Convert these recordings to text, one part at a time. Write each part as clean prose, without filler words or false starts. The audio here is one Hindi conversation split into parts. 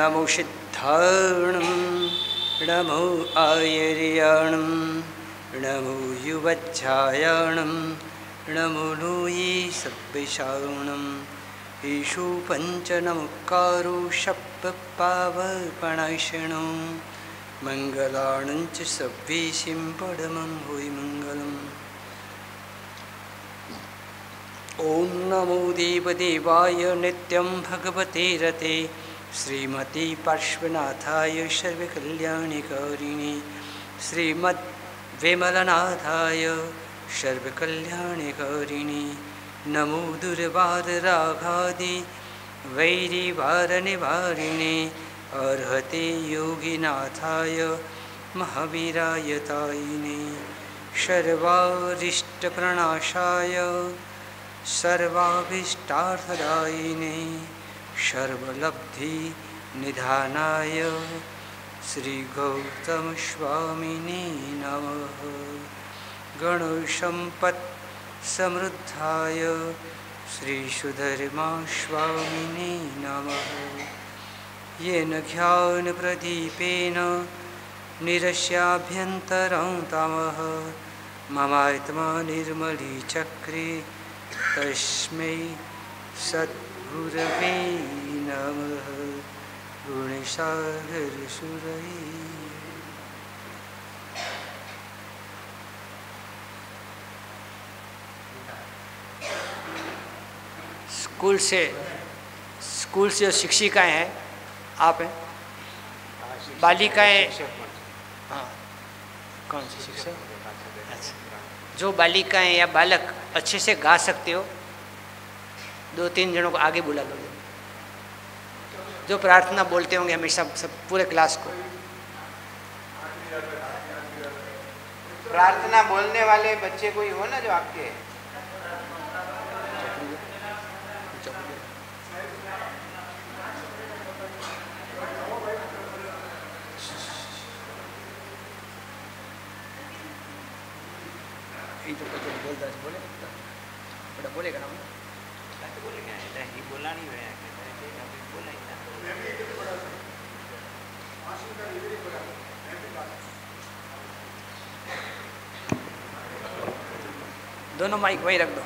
नमो सिद्धार्णं नमो आयर्याणं नमो युवच्छायाणं नमो लोये सब्बिषाणं ईशु पञ्चनमुक्कारो शब्दपावपणाशनो मंगलाणंच सव्वीसिं परमं हुई मंगलम्। ओम नमो देवदेवाय नित्यं भगवते रते श्रीमती पार्श्वनाथाय सर्वकल्याणिकारिणे श्रीमद्विमलनाथाय सर्वकल्याणिकारिणे नमो दुर्वादराघादि वैरिवारनिवारिणे अर्हते योगिनाथाय महावीराय तायिने सर्वारिष्टप्रणाशाय सर्वाभीष्टार्थदायिने सर्वलब्धि निधानाय श्री गौतम स्वामिने नमः। गणसम्पत् समृद्धाय श्री सुधर्मा स्वामिने नमः। येन ज्ञानप्रदीपेन निरस्याभ्यन्तरं तमः ममात्मा निर्मलीचक्रे तस्मै सद्गुरवे नमः। गुणसागरसुरये स्कूल से जो शिक्षिकाएँ हैं, आप हैं, बालिकाएँ, हाँ, कौन सी शिक्षा? अच्छा, जो बालिकाएँ या बालक अच्छे से गा सकते हो, 2-3 जनों को आगे बुला लो, जो प्रार्थना बोलते होंगे हमेशा सब पूरे क्लास को। प्रार्थना बोलने वाले बच्चे कोई हो ना जो आपके? बोलेगा ना बोलेगा ही बोला नहीं है बोला दोनों माइक वहीं रख दो।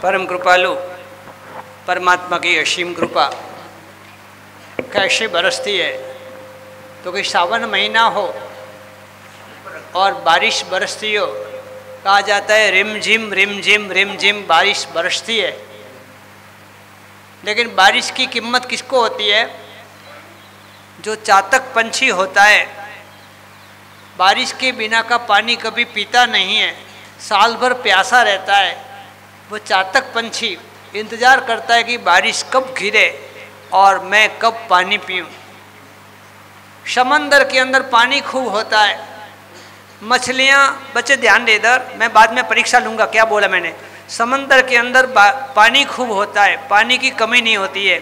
परम कृपालु परमात्मा की असीम कृपा कैसे बरसती है तो कि सावन महीना हो और बारिश बरसती हो। कहा जाता है रिम झिम बारिश बरसती है, लेकिन बारिश की कीमत किसको होती है? जो चातक पंछी होता है, बारिश के बिना का पानी कभी पीता नहीं है, साल भर प्यासा रहता है। वो चातक पंछी इंतज़ार करता है कि बारिश कब गिरे और मैं कब पानी पीऊँ। समंदर के अंदर पानी खूब होता है, मछलियाँ, बच्चे ध्यान दे इधर, मैं बाद में परीक्षा लूँगा क्या बोला मैंने। समंदर के अंदर पानी खूब होता है, पानी की कमी नहीं होती है,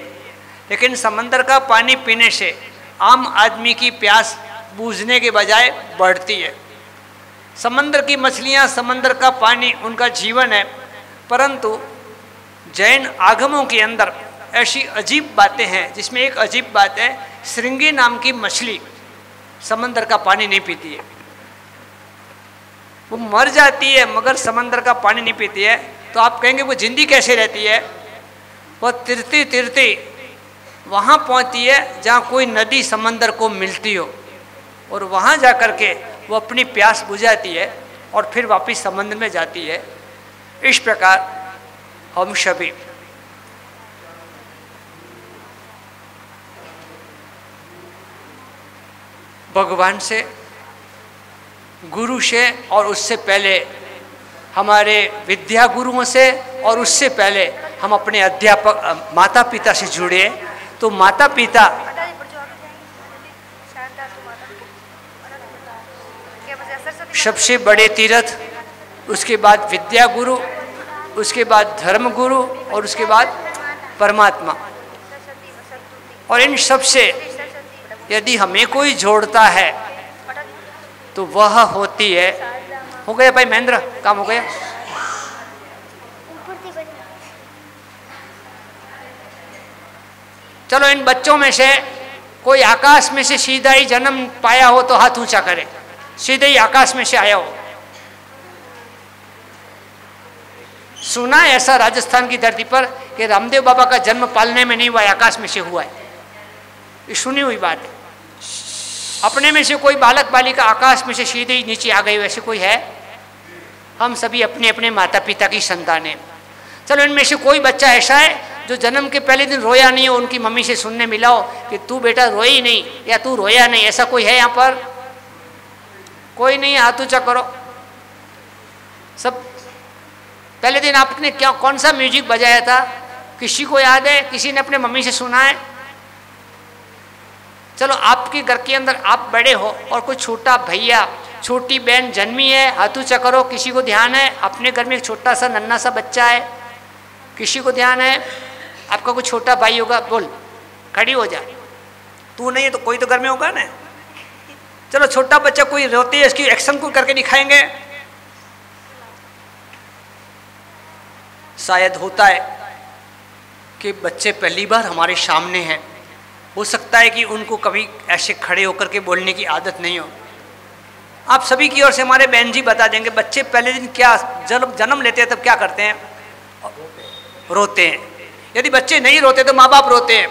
लेकिन समंदर का पानी पीने से आम आदमी की प्यास बूझने के बजाय बढ़ती है। समंदर की मछलियाँ, समंदर का पानी उनका जीवन है, परंतु जैन आगमों के अंदर ऐसी अजीब बातें हैं, जिसमें एक अजीब बात है, श्रृंगी नाम की मछली समंदर का पानी नहीं पीती है। वो मर जाती है मगर समंदर का पानी नहीं पीती है। तो आप कहेंगे वो जिंदी कैसे रहती है? वो तिरती तिरती वहाँ पहुँचती है जहाँ कोई नदी समंदर को मिलती हो, और वहाँ जा कर के वो अपनी प्यास बुझाती है और फिर वापस समंदर में जाती है। इस प्रकार हम सभी भगवान से गुरु से और उससे पहले हमारे विद्या गुरुओं से और उससे पहले हम अपने अध्यापक माता पिता से जुड़े। तो माता पिता सबसे बड़े तीर्थ, उसके बाद विद्या गुरु, उसके बाद धर्म गुरु और उसके बाद परमात्मा। और इन सब से यदि हमें कोई जोड़ता है तो वह होती है। हो गया भाई महेंद्र, काम हो गया। चलो इन बच्चों में से कोई आकाश में से सीधा ही जन्म पाया हो तो हाथ ऊंचा करे, सीधे ही आकाश में से आया हो। सुना है ऐसा राजस्थान की धरती पर कि रामदेव बाबा का जन्म पालने में नहीं हुआ, आकाश में से हुआ है, ये सुनी हुई बात है। अपने में से कोई बालक बालिका आकाश में से सीधे ही नीचे आ गई, वैसे कोई है? हम सभी अपने अपने माता पिता की संतान हैं। चलो इनमें से कोई बच्चा ऐसा है जो जन्म के पहले दिन रोया नहीं हो, उनकी मम्मी से सुनने मिला हो कि तू बेटा रोई नहीं या तू रोया नहीं, ऐसा कोई है यहाँ पर? कोई नहीं, हाथ ऊंचा करो सब। पहले दिन आपने क्या कौन सा म्यूजिक बजाया था, किसी को याद है? किसी ने अपने मम्मी से सुना है? चलो आपके घर के अंदर आप बड़े हो और कोई छोटा भैया छोटी बहन जन्मी है, हाथ ऊंचा करो। किसी को ध्यान है? अपने घर में एक छोटा सा नन्हा सा बच्चा है, किसी को ध्यान है? आपका कोई छोटा भाई होगा, बोल खड़ी हो जा। तू नहीं है तो कोई तो घर में होगा ना। चलो छोटा बच्चा कोई रोती है, इसकी एक्शन को करके दिखाएंगे। शायद होता है कि बच्चे पहली बार हमारे सामने हैं, हो सकता है कि उनको कभी ऐसे खड़े होकर के बोलने की आदत नहीं हो। आप सभी की ओर से हमारे बहन जी बता देंगे बच्चे पहले दिन क्या जन्म लेते हैं तब क्या करते हैं? रोते हैं। यदि बच्चे नहीं रोते तो माँ बाप रोते हैं।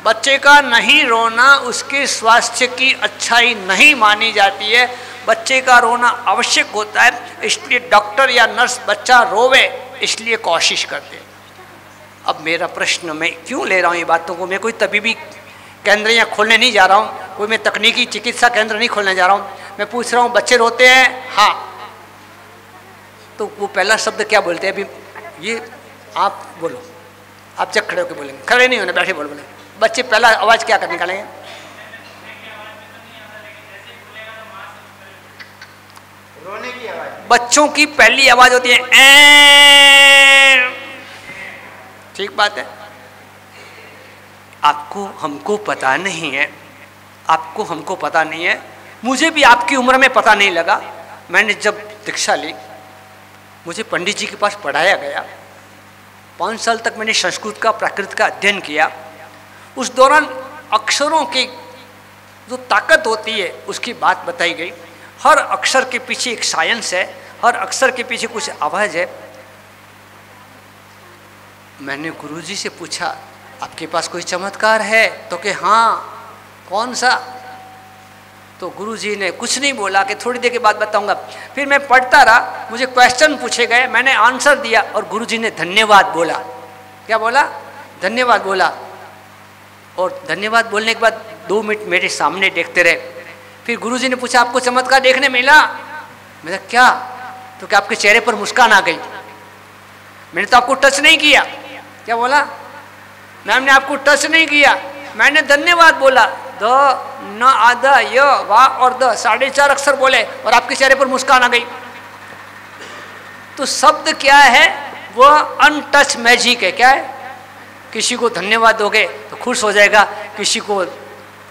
बच्चे का नहीं रोना उसके स्वास्थ्य की अच्छाई नहीं मानी जाती है। बच्चे का रोना आवश्यक होता है, इसलिए डॉक्टर या नर्स बच्चा रोवे इसलिए कोशिश करते हैं। अब मेरा प्रश्न, मैं क्यों ले रहा हूँ ये बातों को, मैं कोई तबीबी केंद्र यहाँ खोलने नहीं जा रहा हूँ, कोई मैं तकनीकी चिकित्सा केंद्र नहीं खोलने जा रहा हूँ। मैं पूछ रहा हूँ बच्चे रोते हैं? हाँ। तो वो पहला शब्द क्या बोलते हैं? अभी ये आप बोलो, आप जब खड़े होकर बोलेंगे, खड़े नहीं होने, बैठे बोले। बच्चे पहला आवाज़ क्या कर निकालेंगे? रोने की आवाज। बच्चों की पहली आवाज होती है ए। ठीक बात है। आपको हमको पता नहीं है, आपको हमको पता नहीं है, मुझे भी आपकी उम्र में पता नहीं लगा। मैंने जब दीक्षा ली, मुझे पंडित जी के पास पढ़ाया गया। 5 साल तक मैंने संस्कृत का प्राकृत का अध्ययन किया। उस दौरान अक्षरों की जो ताकत होती है उसकी बात बताई गई। हर अक्षर के पीछे एक साइंस है, हर अक्षर के पीछे कुछ आवाज़ है। मैंने गुरुजी से पूछा आपके पास कोई चमत्कार है? तो कि हाँ। कौन सा? तो गुरुजी ने कुछ नहीं बोला कि थोड़ी देर के बाद बताऊंगा। फिर मैं पढ़ता रहा, मुझे क्वेश्चन पूछे गए, मैंने आंसर दिया और गुरुजी ने धन्यवाद बोला। क्या बोला? धन्यवाद बोला। और धन्यवाद बोलने के बाद 2 मिनट मेरे सामने देखते रहे। फिर गुरुजी ने पूछा आपको चमत्कार देखने मिला? मैंने क्या? तो क्या आपके चेहरे पर मुस्कान आ गई? मैंने तो आपको टच नहीं किया। क्या बोला? मैम ने आपको टच नहीं किया, मैंने धन्यवाद बोला। द न आधा य वा और द 4.5 अक्षर बोले और आपके चेहरे पर मुस्कान आ गई। तो शब्द क्या है? वह अनटच मैजिक है। क्या है? किसी को धन्यवाद दोगे तो खुश हो जाएगा, किसी को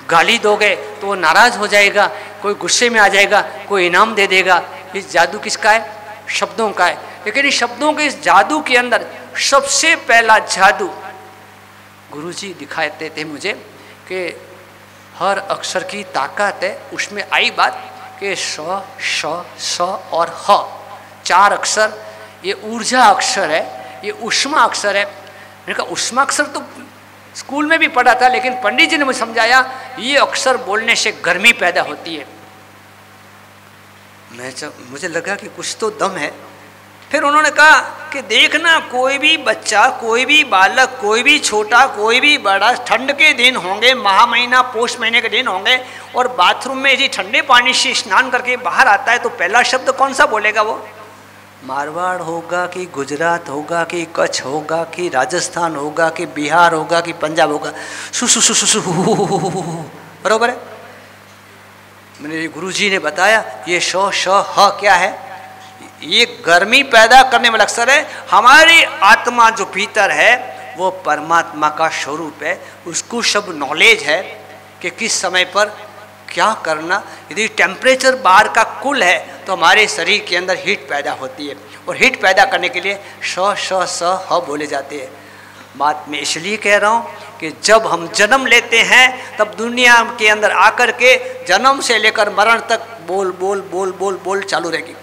गाली दोगे तो वो नाराज हो जाएगा, कोई गुस्से में आ जाएगा, कोई इनाम दे देगा। ये जादू किसका है? शब्दों का है। लेकिन इस शब्दों के इस जादू के अंदर सबसे पहला जादू गुरुजी दिखाते थे मुझे कि हर अक्षर की ताकत है। उसमें आई बात कि स, श, स और ह 4 अक्षर, ये ऊर्जा अक्षर है, ये ऊष्मा अक्षर है। मैंने कहा ऊष्मा अक्षर तो स्कूल में भी पढ़ा था, लेकिन पंडित जी ने मुझे समझाया ये अक्षर बोलने से गर्मी पैदा होती है। मुझे लगा कि कुछ तो दम है। फिर उन्होंने कहा कि देखना, कोई भी बच्चा, कोई भी बालक, कोई भी छोटा, कोई भी बड़ा, ठंड के दिन होंगे, महा महीना पोष महीने के दिन होंगे, और बाथरूम में यदि ठंडे पानी से स्नान करके बाहर आता है तो पहला शब्द कौन सा बोलेगा? वो मारवाड़ होगा कि गुजरात होगा कि कच्छ होगा कि राजस्थान होगा कि बिहार होगा कि पंजाब होगा? सु सु सु सु सु, बरोबर है। मेरे गुरुजी ने बताया ये श श ह क्या है? ये गर्मी पैदा करने वाला अक्षर है। हमारी आत्मा जो भीतर है वो परमात्मा का स्वरूप है, उसको सब नॉलेज है कि किस समय पर क्या करना। यदि टेम्परेचर बाहर का कूल है तो हमारे शरीर के अंदर हीट पैदा होती है, और हीट पैदा करने के लिए श श स ह बोले जाते हैं। बात मैं इसलिए कह रहा हूँ कि जब हम जन्म लेते हैं तब दुनिया के अंदर आकर के जन्म से लेकर मरण तक बोल बोल बोल बोल बोल चालू रहेगी।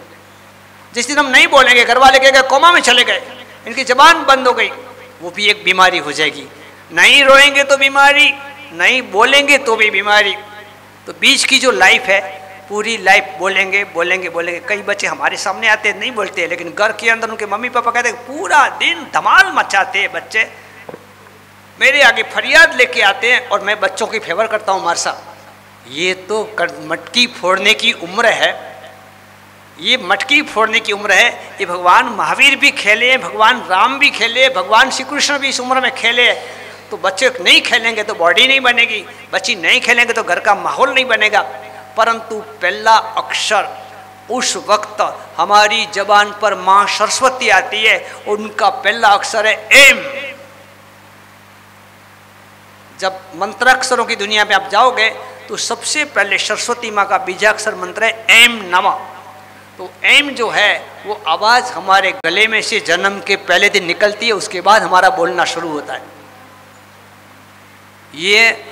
जिस दिन हम नहीं बोलेंगे, घर वाले कहेंगे कोमा में चले गए, इनकी जबान बंद हो गई, वो भी एक बीमारी हो जाएगी। नहीं रोएंगे तो बीमारी, नहीं बोलेंगे तो भी बीमारी। तो बीच की जो लाइफ है, पूरी लाइफ बोलेंगे बोलेंगे बोलेंगे। कई बच्चे हमारे सामने आते नहीं बोलते, लेकिन घर के अंदर उनके मम्मी पापा कहते पूरा दिन धमाल मचाते हैं बच्चे, मेरे आगे फरियाद लेके आते हैं और मैं बच्चों की फेवर करता हूँ मार साहब। ये तो मटकी फोड़ने की उम्र है, ये मटकी फोड़ने की उम्र है। ये भगवान महावीर भी खेले, भगवान राम भी खेले, भगवान श्री कृष्ण भी इस उम्र में खेले। तो बच्चे नहीं खेलेंगे तो बॉडी नहीं बनेगी, बच्ची नहीं खेलेंगे तो घर का माहौल नहीं बनेगा। परंतु पहला अक्षर उस वक्त हमारी जबान पर माँ सरस्वती आती है, उनका पहला अक्षर है एम। जब मंत्राक्षरों की दुनिया में आप जाओगे तो सबसे पहले सरस्वती माँ का बीजाक्षर मंत्र है एम नमः। तो एम जो है वो आवाज़ हमारे गले में से जन्म के पहले दिन निकलती है, उसके बाद हमारा बोलना शुरू होता है। ये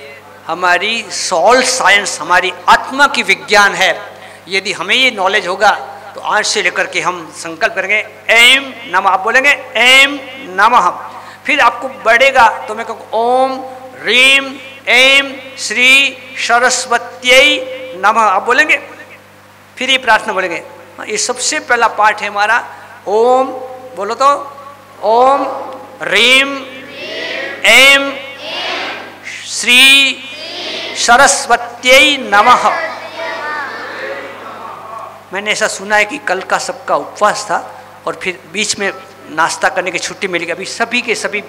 हमारी सोल साइंस, हमारी आत्मा की विज्ञान है। यदि हमें ये नॉलेज होगा तो आज से लेकर के हम संकल्प करेंगे एम नमः। आप बोलेंगे एम नमः, फिर आपको बढ़ेगा तो मैं कहूँ ओम रीम एम श्री सरस्वत्यै नमः। आप बोलेंगे, फिर ये प्रार्थना बोलेंगे। ये सबसे पहला पाठ है हमारा। ओम बोलो तो, ओम रीम एम श्री सरस्वत्यै नमः। मैंने ऐसा सुना है कि कल का सबका उपवास था और फिर बीच में नाश्ता करने की छुट्टी मिली। अभी सभी के सभी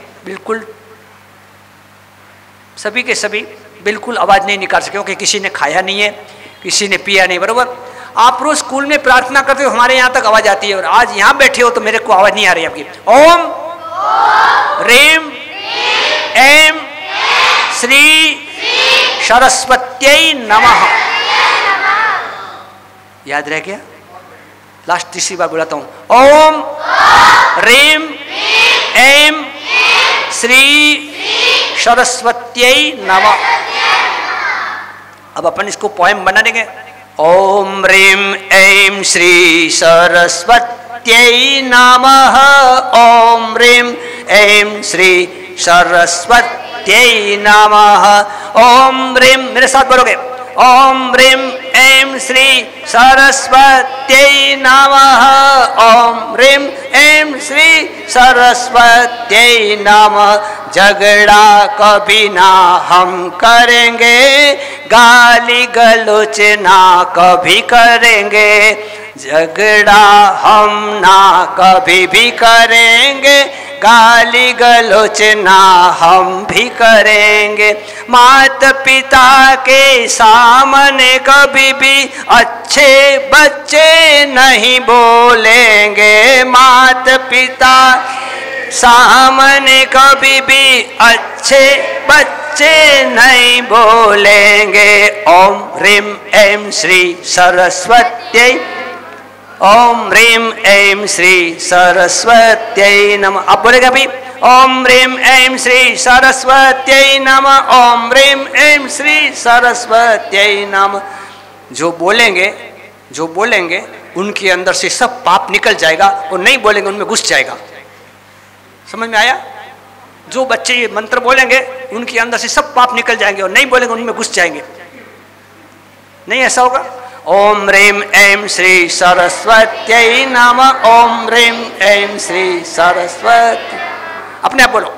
बिल्कुल आवाज़ नहीं निकाल सके, क्योंकि किसी ने खाया नहीं है, किसी ने पिया नहीं। बरोबर, आप रोज स्कूल में प्रार्थना करते हो, हमारे यहाँ तक आवाज़ आती है, और आज यहाँ बैठे हो तो मेरे को आवाज़ नहीं आ रही आपकी। ओम रीम एम श्री सरस्वत्यै नमः। याद रह गया? लास्ट तीसरी बार बुलाता हूं। ओम रीम एम श्री सरस्वत्यै नमः। अब अपन इसको पोएम बना देंगे। ओम रीम ऐं श्री सरस्वत्यै नमः। ओम रीम ऐं श्री सरस्वत्यै नमः। ओम रीम, मेरे साथ बोलोगे, ओम रीम ऐं श्री सरस्वत्यै नमः। ओम रीम ऐं श्री सरस्वत्यै नमः। झगड़ा कभी ना हम करेंगे, गाली गलौच ना कभी करेंगे। झगड़ा हम ना कभी भी करेंगे, गाली गलौच ना हम भी करेंगे। माता पिता के सामने कभी भी अच्छे बच्चे नहीं बोलेंगे। माता पिता सामने कभी भी अच्छे बच्चे नहीं बोलेंगे। ओम रीम ऐं श्री सरस्वत्यै, ओम रीम ऐं श्री सरस्वत्यै नमः। आप बोलेगा भी, ओम रीम ऐं श्री सरस्वत्यै नमः। ओम रीम ऐं श्री सरस्वत्यै नमः। जो बोलेंगे उनके अंदर से सब पाप निकल जाएगा, और नहीं बोलेंगे उनमें घुस जाएगा। समझ में आया? जो बच्चे ये मंत्र बोलेंगे उनके अंदर से सब पाप निकल जाएंगे, और नहीं बोलेंगे उनमें घुस जाएंगे। नहीं ऐसा होगा? ओम ह्रीं ऐं श्री सरस्वत्यै नमः। ओम ह्रीं ऐं श्री सरस्वती। अपने आप बोलो।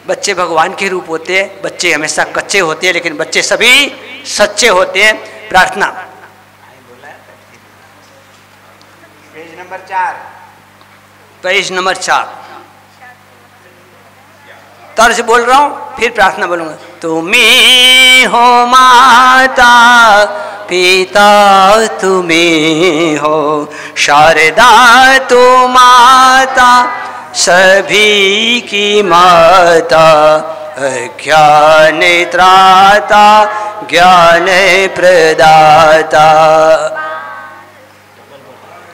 बच्चे भगवान के रूप होते हैं। बच्चे हमेशा कच्चे होते हैं, लेकिन बच्चे सभी सच्चे होते हैं। प्रार्थना पेज नंबर 4। पेज नंबर 4 तर्ज बोल रहा हूं, फिर प्रार्थना बोलूंगा। तुम्हें हो माता पिता, तुम्हें हो शारदा, तू माता सभी की माता। ज्ञान त्राता ज्ञान प्रदाता।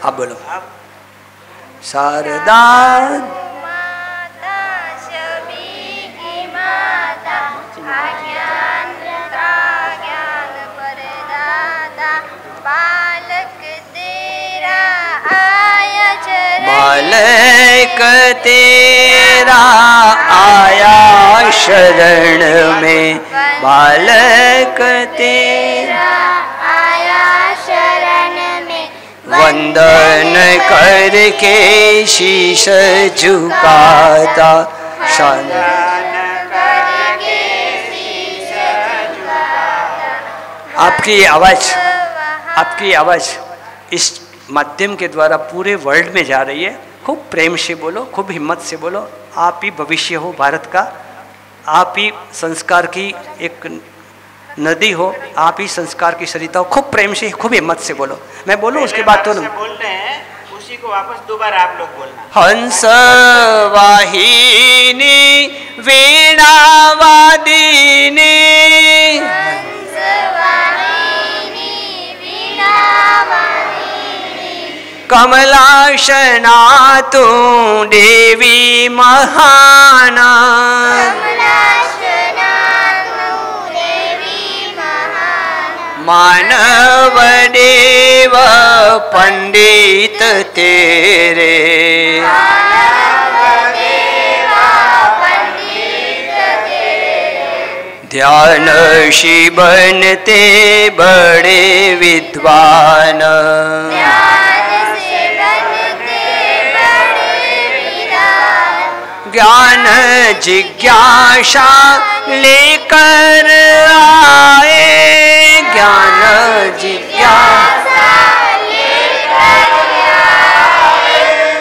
आप बोलो। शारदा बालक तेरा आया शरण में, बालक तेरा आया शरण में। वंदन करके शीश झुकाता, आपकी आवाज इस माध्यम के द्वारा पूरे वर्ल्ड में जा रही है। खूब प्रेम से बोलो, खूब हिम्मत से बोलो। आप ही भविष्य हो भारत का, आप ही संस्कार की एक नदी हो, आप ही संस्कार की सरिता हो। खूब प्रेम से, खूब हिम्मत से बोलो। मैं बोलूं उसके बाद तो बोल रहे हैं, उसी को वापस दोबारा आप लोग बोलना। हंस वाहिनी वीणा वादिनी, कमलाशना तू देवी महाना, मानव देव पंडित तेरे। ध्यान शिवनते बड़े विद्वान, ज्ञान जिज्ञासा लेकर आए, ज्ञान जिज्ञासा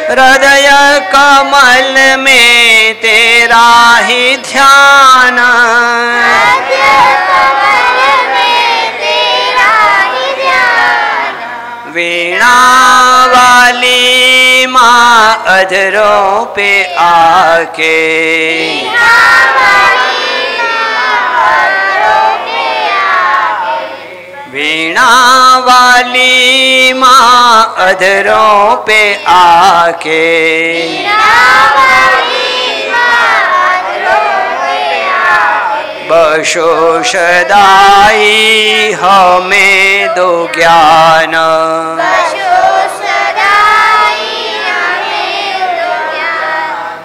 हृदय कमल में तेरा ही ध्यान, वीणा वाली माँ अधरों पे आके, वीणा वाली माँ अधरों पे आके, बशो सदाई हमें दो ज्ञान,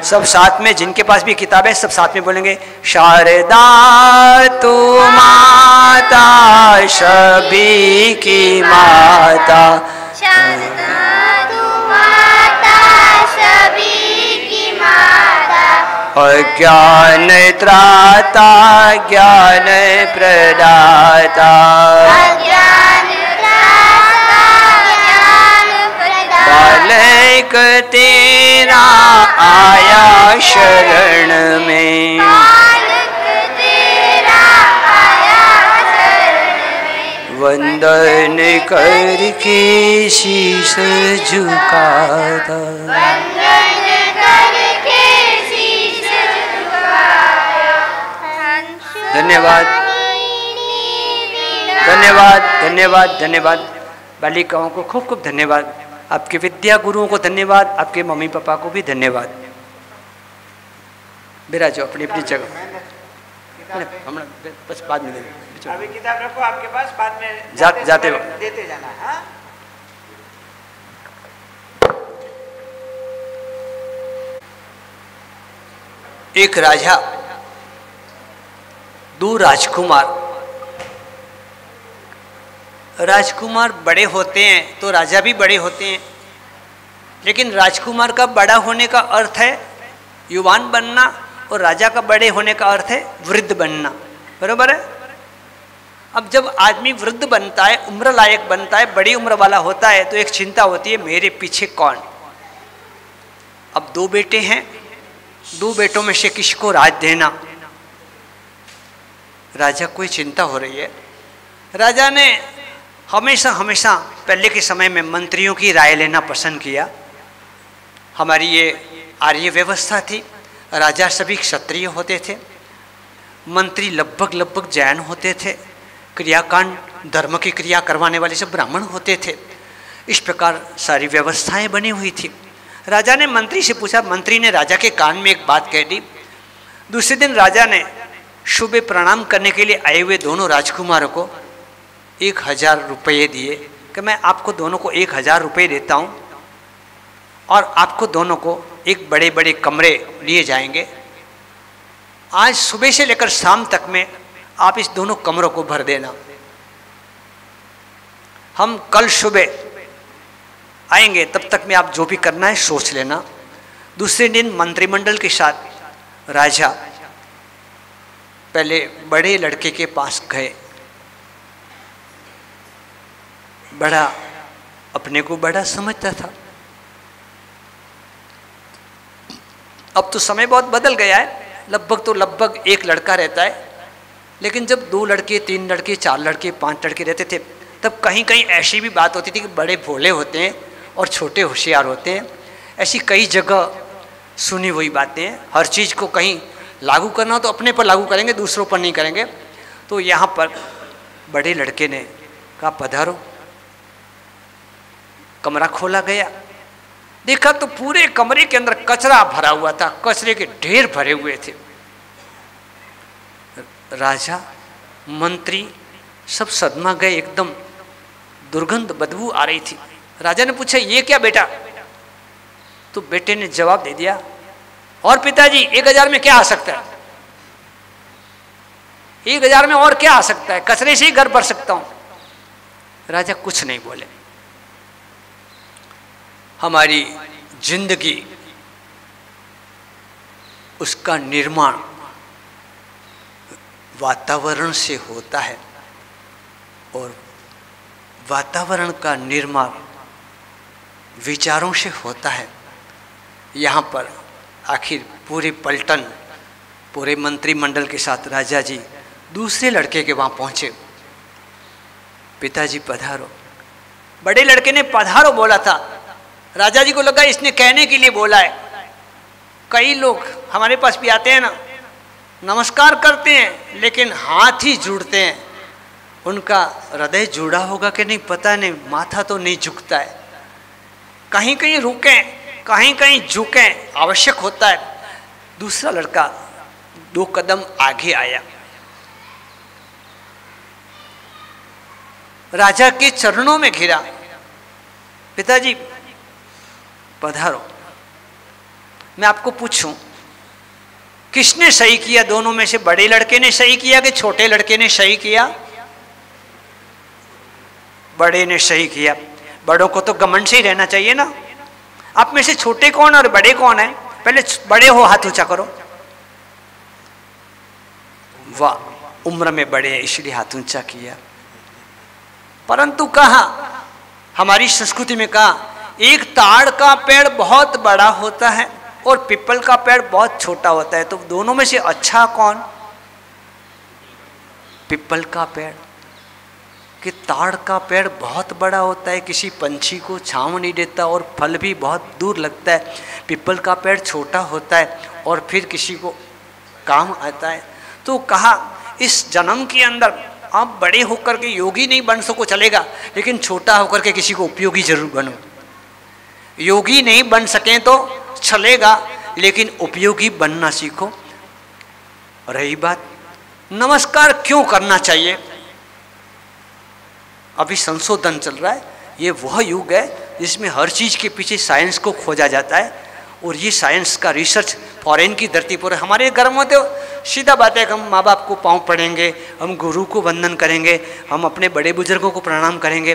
सब साथ में, जिनके पास भी किताब है सब साथ में बोलेंगे। शारदा तू माता सभी की माता, शारदा तू माता सभी की माता। ज्ञान त्राता ज्ञान प्रदाता, बालक तेरा आया शरण में, वंदन करके शीश झुकाता। धन्यवाद धन्यवाद धन्यवाद धन्यवाद। बालिकाओं को खूब खूब धन्यवाद, आपके विद्या गुरुओं को धन्यवाद, आपके मम्मी पापा को भी धन्यवाद। बिराजो अपनी अपनी जगह, हम बस बाद में अभी किताब रखो आपके पास, बाद में जाते देते जाना। हाँ एक राजा, दो राजकुमार। राजकुमार बड़े होते हैं तो राजा भी बड़े होते हैं, लेकिन राजकुमार का बड़ा होने का अर्थ है युवान बनना और राजा का बड़े होने का अर्थ है वृद्ध बनना। बरोबर है। अब जब आदमी वृद्ध बनता है, उम्र लायक बनता है, बड़ी उम्र वाला होता है, तो एक चिंता होती है मेरे पीछे कौन। अब दो बेटे हैं, दो बेटों में से किसको राज देना, राजा को चिंता हो रही है। राजा ने हमेशा हमेशा पहले के समय में मंत्रियों की राय लेना पसंद किया। हमारी ये आर्य व्यवस्था थी, राजा सभी क्षत्रिय होते थे, मंत्री लगभग जैन होते थे, क्रियाकांड धर्म की क्रिया करवाने वाले सब ब्राह्मण होते थे। इस प्रकार सारी व्यवस्थाएं बनी हुई थी। राजा ने मंत्री से पूछा, मंत्री ने राजा के कान में एक बात कह दी। दूसरे दिन राजा ने सुबह प्रणाम करने के लिए आए हुए दोनों राजकुमारों को 1000 रुपये दिए कि मैं आपको दोनों को 1000 रुपये देता हूँ और आपको दोनों को एक बड़े बड़े कमरे लिए जाएंगे। आज सुबह से लेकर शाम तक में आप इस दोनों कमरों को भर देना। हम कल सुबह आएंगे, तब तक में आप जो भी करना है सोच लेना। दूसरे दिन मंत्रिमंडल के साथ राजा पहले बड़े लड़के के पास गए। बड़ा अपने को बड़ा समझता था। अब तो समय बहुत बदल गया है, लगभग एक लड़का रहता है, लेकिन जब 2 लड़के 3 लड़के 4 लड़के 5 लड़के रहते थे, तब कहीं कहीं ऐसी भी बात होती थी कि बड़े भोले होते हैं और छोटे होशियार होते हैं। ऐसी कई जगह सुनी हुई बातें हैं। हर चीज़ को कहीं लागू करना हो तो अपने पर लागू करेंगे, दूसरों पर नहीं करेंगे। तो यहाँ पर बड़े लड़के ने कहा पधारो। कमरा खोला गया, देखा तो पूरे कमरे के अंदर कचरा भरा हुआ था, कचरे के ढेर भरे हुए थे। राजा मंत्री सब सदमा गए, एकदम दुर्गंध बदबू आ रही थी। राजा ने पूछा ये क्या बेटा? तो बेटे ने जवाब दे दिया, और पिताजी 1000 में क्या आ सकता है? 1000 में और क्या आ सकता है? कचरे से ही घर भर सकता हूं। राजा कुछ नहीं बोले। हमारी जिंदगी, उसका निर्माण वातावरण से होता है और वातावरण का निर्माण विचारों से होता है। यहाँ पर आखिर पूरे पलटन, पूरे मंत्रिमंडल के साथ राजा जी दूसरे लड़के के वहाँ पहुँचे। पिताजी पधारो। बड़े लड़के ने पधारो बोला था। राजा जी को लगा इसने कहने के लिए बोला है। कई लोग हमारे पास भी आते हैं ना, नमस्कार करते हैं लेकिन हाथ ही जुड़ते हैं। उनका हृदय जुड़ा होगा कि नहीं पता नहीं, माथा तो नहीं झुकता है। कहीं कहीं रुकें, कहीं कहीं झुकें, आवश्यक होता है। दूसरा लड़का 2 कदम आगे आया, राजा के चरणों में घिरा। पिताजी पधारो। मैं आपको पूछूं, किसने सही किया? दोनों में से बड़े लड़के ने सही किया कि छोटे लड़के ने सही किया? बड़े ने सही किया। बड़ों को तो घमंड से ही रहना चाहिए ना। आप में से छोटे कौन और बड़े कौन है? पहले बड़े हो, हाथ ऊंचा करो। वाह, उम्र में बड़े हैं इसलिए हाथ ऊंचा किया। परंतु कहा, हमारी संस्कृति में कहा, एक ताड़ का पेड़ बहुत बड़ा होता है और पीपल का पेड़ बहुत छोटा होता है, तो दोनों में से अच्छा कौन? पीपल का पेड़। कि ताड़ का पेड़ बहुत बड़ा होता है, किसी पंछी को छांव नहीं देता और फल भी बहुत दूर लगता है। पीपल का पेड़ छोटा होता है और फिर किसी को काम आता है। तो कहा, इस जन्म के अंदर आप बड़े होकर के योगी नहीं बन सको चलेगा, लेकिन छोटा होकर के किसी को उपयोगी जरूर बनो। योगी नहीं बन सकें तो चलेगा, लेकिन उपयोगी बनना सीखो। रही बात नमस्कार क्यों करना चाहिए, अभी संशोधन चल रहा है। ये वह युग है जिसमें हर चीज़ के पीछे साइंस को खोजा जाता है और ये साइंस का रिसर्च फॉरेन की धरती पर। हमारे घर में तो सीधा बात है कि हम माँ बाप को पाँव पड़ेंगे, हम गुरु को वंदन करेंगे, हम अपने बड़े बुजुर्गों को प्रणाम करेंगे।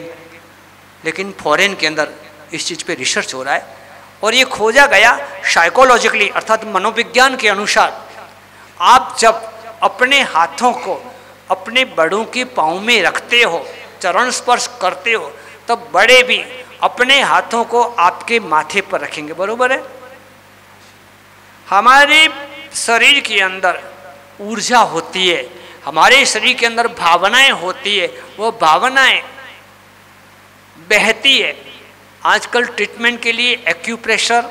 लेकिन फॉरेन के अंदर इस चीज़ पे रिसर्च हो रहा है और ये खोजा गया साइकोलॉजिकली अर्थात मनोविज्ञान के अनुसार, आप जब अपने हाथों को अपने बड़ों के पाँव में रखते हो, चरण स्पर्श करते हो, तब बड़े भी अपने हाथों को आपके माथे पर रखेंगे। बरोबर है? हमारे शरीर के अंदर ऊर्जा होती है, हमारे शरीर के अंदर भावनाएं होती है, वो भावनाएं बहती है। आजकल ट्रीटमेंट के लिए acupressure,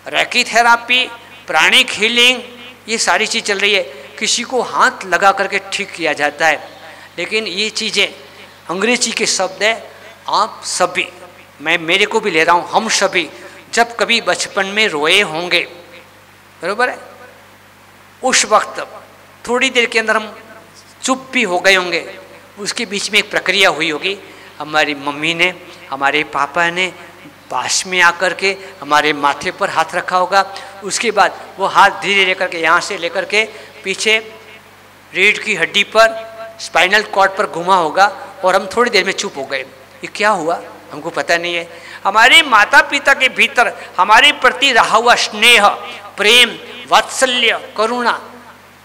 recce therapy, pranic healing, ये सारी चीज़ चल रही है। किसी को हाथ लगा करके ठीक किया जाता है। लेकिन ये चीज़ें अंग्रेजी के शब्द है। आप सभी, मैं मेरे को भी ले रहा हूँ, हम सभी जब कभी बचपन में रोए होंगे, बरोबर है, उस वक्त थोड़ी देर के अंदर हम चुप भी हो गए होंगे। उसके बीच में एक प्रक्रिया हुई होगी, हमारी मम्मी ने, हमारे पापा ने पास में आकर के हमारे माथे पर हाथ रखा होगा। उसके बाद वो हाथ धीरे लेकर के यहाँ से लेकर के पीछे रीढ़ की हड्डी पर, स्पाइनल कॉर्ड पर घुमा होगा और हम थोड़ी देर में चुप हो गए। ये क्या हुआ हमको पता नहीं है। हमारे माता पिता के भीतर हमारे प्रति रहा हुआ स्नेह, प्रेम, वात्सल्य, करुणा,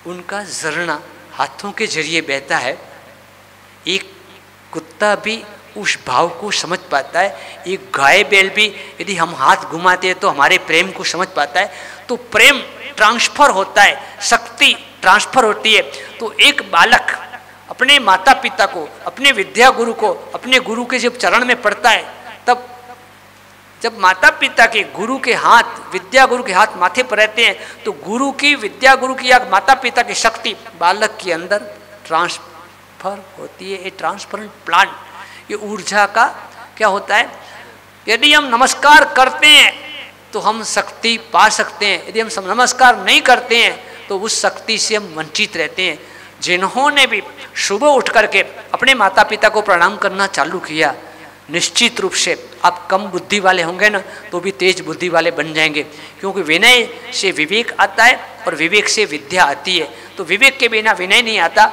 उनका झरना हाथों के जरिए बहता है। एक कुत्ता भी उस भाव को समझ पाता है, एक गाय बैल भी यदि हम हाथ घुमाते हैं तो हमारे प्रेम को समझ पाता है। तो प्रेम ट्रांसफर होता है, शक्ति ट्रांसफर होती है। तो एक बालक अपने माता पिता को, अपने विद्या गुरु को, अपने गुरु के जब चरण में पड़ता है, तब जब माता पिता के, गुरु के हाथ, विद्या गुरु के हाथ माथे पर रहते हैं, तो गुरु की, विद्या गुरु की या माता पिता की शक्ति बालक के अंदर ट्रांसफर होती है। ये ट्रांसफरेंट प्लांट, ये ऊर्जा का क्या होता है। यदि हम नमस्कार करते हैं तो हम शक्ति पा सकते हैं, यदि हम नमस्कार नहीं करते हैं तो उस शक्ति से हम वंचित रहते हैं। जिन्होंने भी सुबह उठ करके अपने माता पिता को प्रणाम करना चालू किया, निश्चित रूप से आप कम बुद्धि वाले होंगे ना तो भी तेज बुद्धि वाले बन जाएंगे। क्योंकि विनय से विवेक आता है और विवेक से विद्या आती है। तो विवेक के बिना विनय नहीं आता,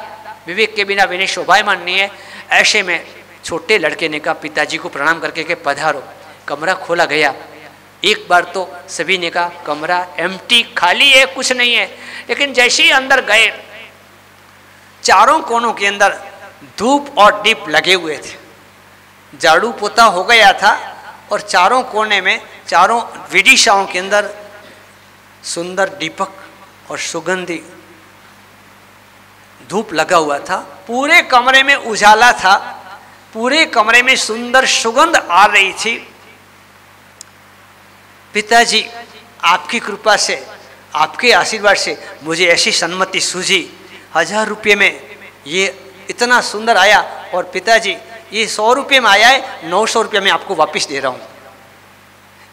विवेक के बिना विनय शोभायमान नहीं है। ऐसे में छोटे लड़के ने कहा पिताजी को प्रणाम करके के पधारो। कमरा खोला गया, एक बार तो सभी ने कहा कमरा एम्प्टी, खाली है, कुछ नहीं है। लेकिन जैसे ही अंदर गए, चारों कोनों के अंदर धूप और दीप लगे हुए थे। झाड़ू पोता हो गया था और चारों कोने में, चारों विदिशाओं के अंदर सुंदर दीपक और सुगंधी धूप लगा हुआ था। पूरे कमरे में उजाला था, पूरे कमरे में सुंदर सुगंध आ रही थी। पिताजी आपकी कृपा से, आपके आशीर्वाद से मुझे ऐसी सन्मति सूझी, 1000 रुपये में ये इतना सुंदर आया। और पिताजी ये 100 रुपये में आया है, 900 रुपये में आपको वापस दे रहा हूँ।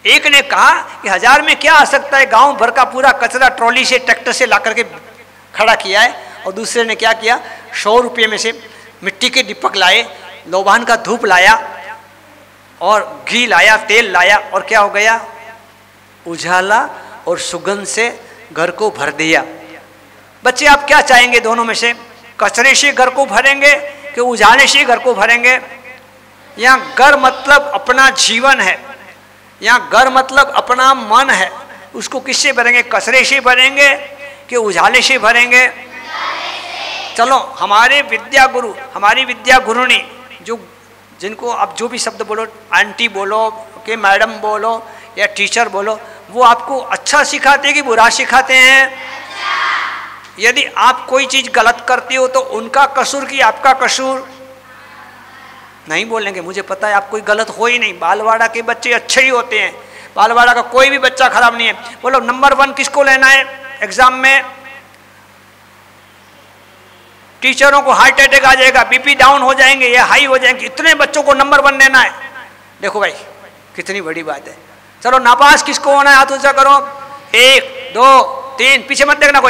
एक ने कहा कि 1000 में क्या आ सकता है, गांव भर का पूरा कचरा ट्रॉली से, ट्रैक्टर से ला करके खड़ा किया है। और दूसरे ने क्या किया, 100 रुपये में से मिट्टी के दीपक लाए, लोबान का धूप लाया और घी लाया, तेल लाया, और क्या हो गया, उजाला और सुगंध से घर को भर दिया। बच्चे आप क्या चाहेंगे दोनों में से, कचरे से घर को भरेंगे कि उजाले से घर को भरेंगे? यहाँ घर मतलब अपना जीवन है, यहाँ घर मतलब अपना मन है। उसको किससे भरेंगे, कचरे से भरेंगे कि उजाले से भरेंगे? चलो हमारे विद्या गुरु, हमारी विद्या गुरुनी, जो जिनको आप जो भी शब्द बोलो, आंटी बोलो कि मैडम बोलो या टीचर बोलो, वो आपको अच्छा सिखाते कि बुरा सिखाते हैं? यदि आप कोई चीज़ गलत करते हो तो उनका कसूर कि आपका कसूर? नहीं बोलेंगे, मुझे पता है आप कोई गलत हो ही नहीं, बालवाड़ा के बच्चे अच्छे ही होते हैं, बालवाड़ा का कोई भी बच्चा खराब नहीं है। बोलो नंबर 1 किसको लेना है एग्जाम में? टीचरों को हार्ट अटैक आ जाएगा, बीपी डाउन हो जाएंगे या हाई हो जाएंगे, इतने बच्चों को नंबर 1 लेना है। देखो भाई कितनी बड़ी बात है। चलो नापास किसको होना है, हाथ ऊंचा करो। 1 2 3, पीछे मत देखना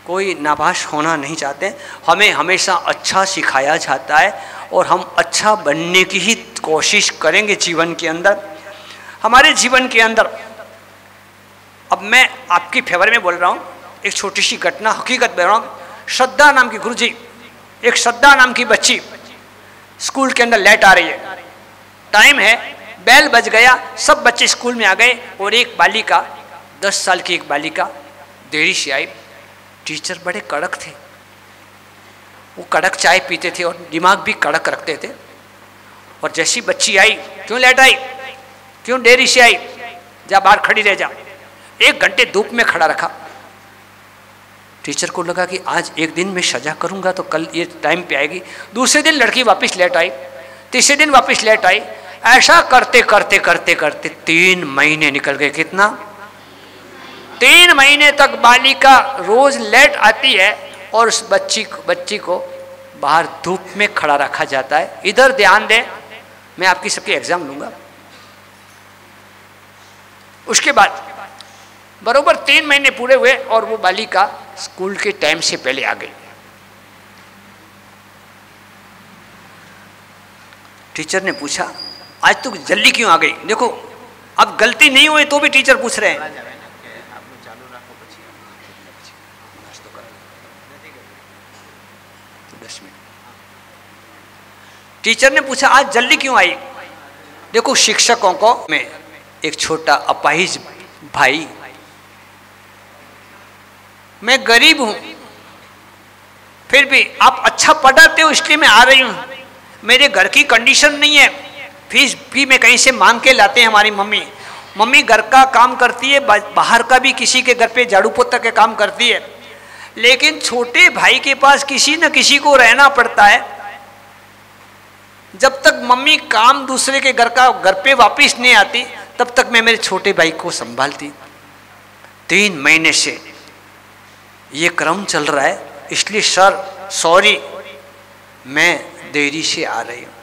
कोई नापास होना नहीं चाहते। हमें हमेशा अच्छा सिखाया जाता है और हम अच्छा बनने की ही कोशिश करेंगे जीवन के अंदर। हमारे जीवन के अंदर, अब मैं आपकी फेवर में बोल रहा हूँ, एक छोटी सी घटना हकीकत बोल रहा हूँ। श्रद्धा नाम की गुरुजी, एक श्रद्धा नाम की बच्ची स्कूल के अंदर लेट आ रही है, टाइम है, बेल बज गया, सब बच्चे स्कूल में आ गए और एक बालिका 10 साल की एक बालिका देरी से आई। टीचर बड़े कड़क थे, वो कड़क चाय पीते थे और दिमाग भी कड़क रखते थे। और जैसी बच्ची आई, क्यों लेट आई, क्यों देरी से आई, जा बाहर खड़ी रह जा। 1 घंटे धूप में खड़ा रखा। टीचर को लगा कि आज एक दिन मैं सजा करूंगा तो कल ये टाइम पे आएगी। दूसरे दिन लड़की वापस लेट आई, तीसरे दिन वापस लेट आई। ऐसा करते करते करते करते 3 महीने निकल गए। कितना? 3 महीने तक बालिका रोज लेट आती है और उस बच्ची को बाहर धूप में खड़ा रखा जाता है। इधर ध्यान दें, मैं आपकी सबकी एग्जाम लूंगा। उसके बाद बरोबर 3 महीने पूरे हुए और वो बालिका स्कूल के टाइम से पहले आ गई। टीचर ने पूछा, आज तू जल्दी क्यों आ गई? देखो, अब गलती नहीं हुई तो भी टीचर पूछ रहे हैं। टीचर ने पूछा, आज जल्दी क्यों आई? देखो, शिक्षकों को, मैं एक छोटा अपाहिज भाई, मैं गरीब हूं, फिर भी आप अच्छा पढ़ाते हो इसलिए मैं आ रही हूं। मेरे घर की कंडीशन नहीं है, फीस भी मैं कहीं से मांग के लाते हैं। हमारी मम्मी घर का काम करती है, बाहर का भी किसी के घर पे झाड़ू पोछा के काम करती है, लेकिन छोटे भाई के पास किसी न किसी को रहना पड़ता है। जब तक मम्मी काम दूसरे के घर पे वापस नहीं आती तब तक मैं मेरे छोटे भाई को संभालती। 3 महीने से ये क्रम चल रहा है, इसलिए सर सॉरी, मैं देरी से आ रही हूँ।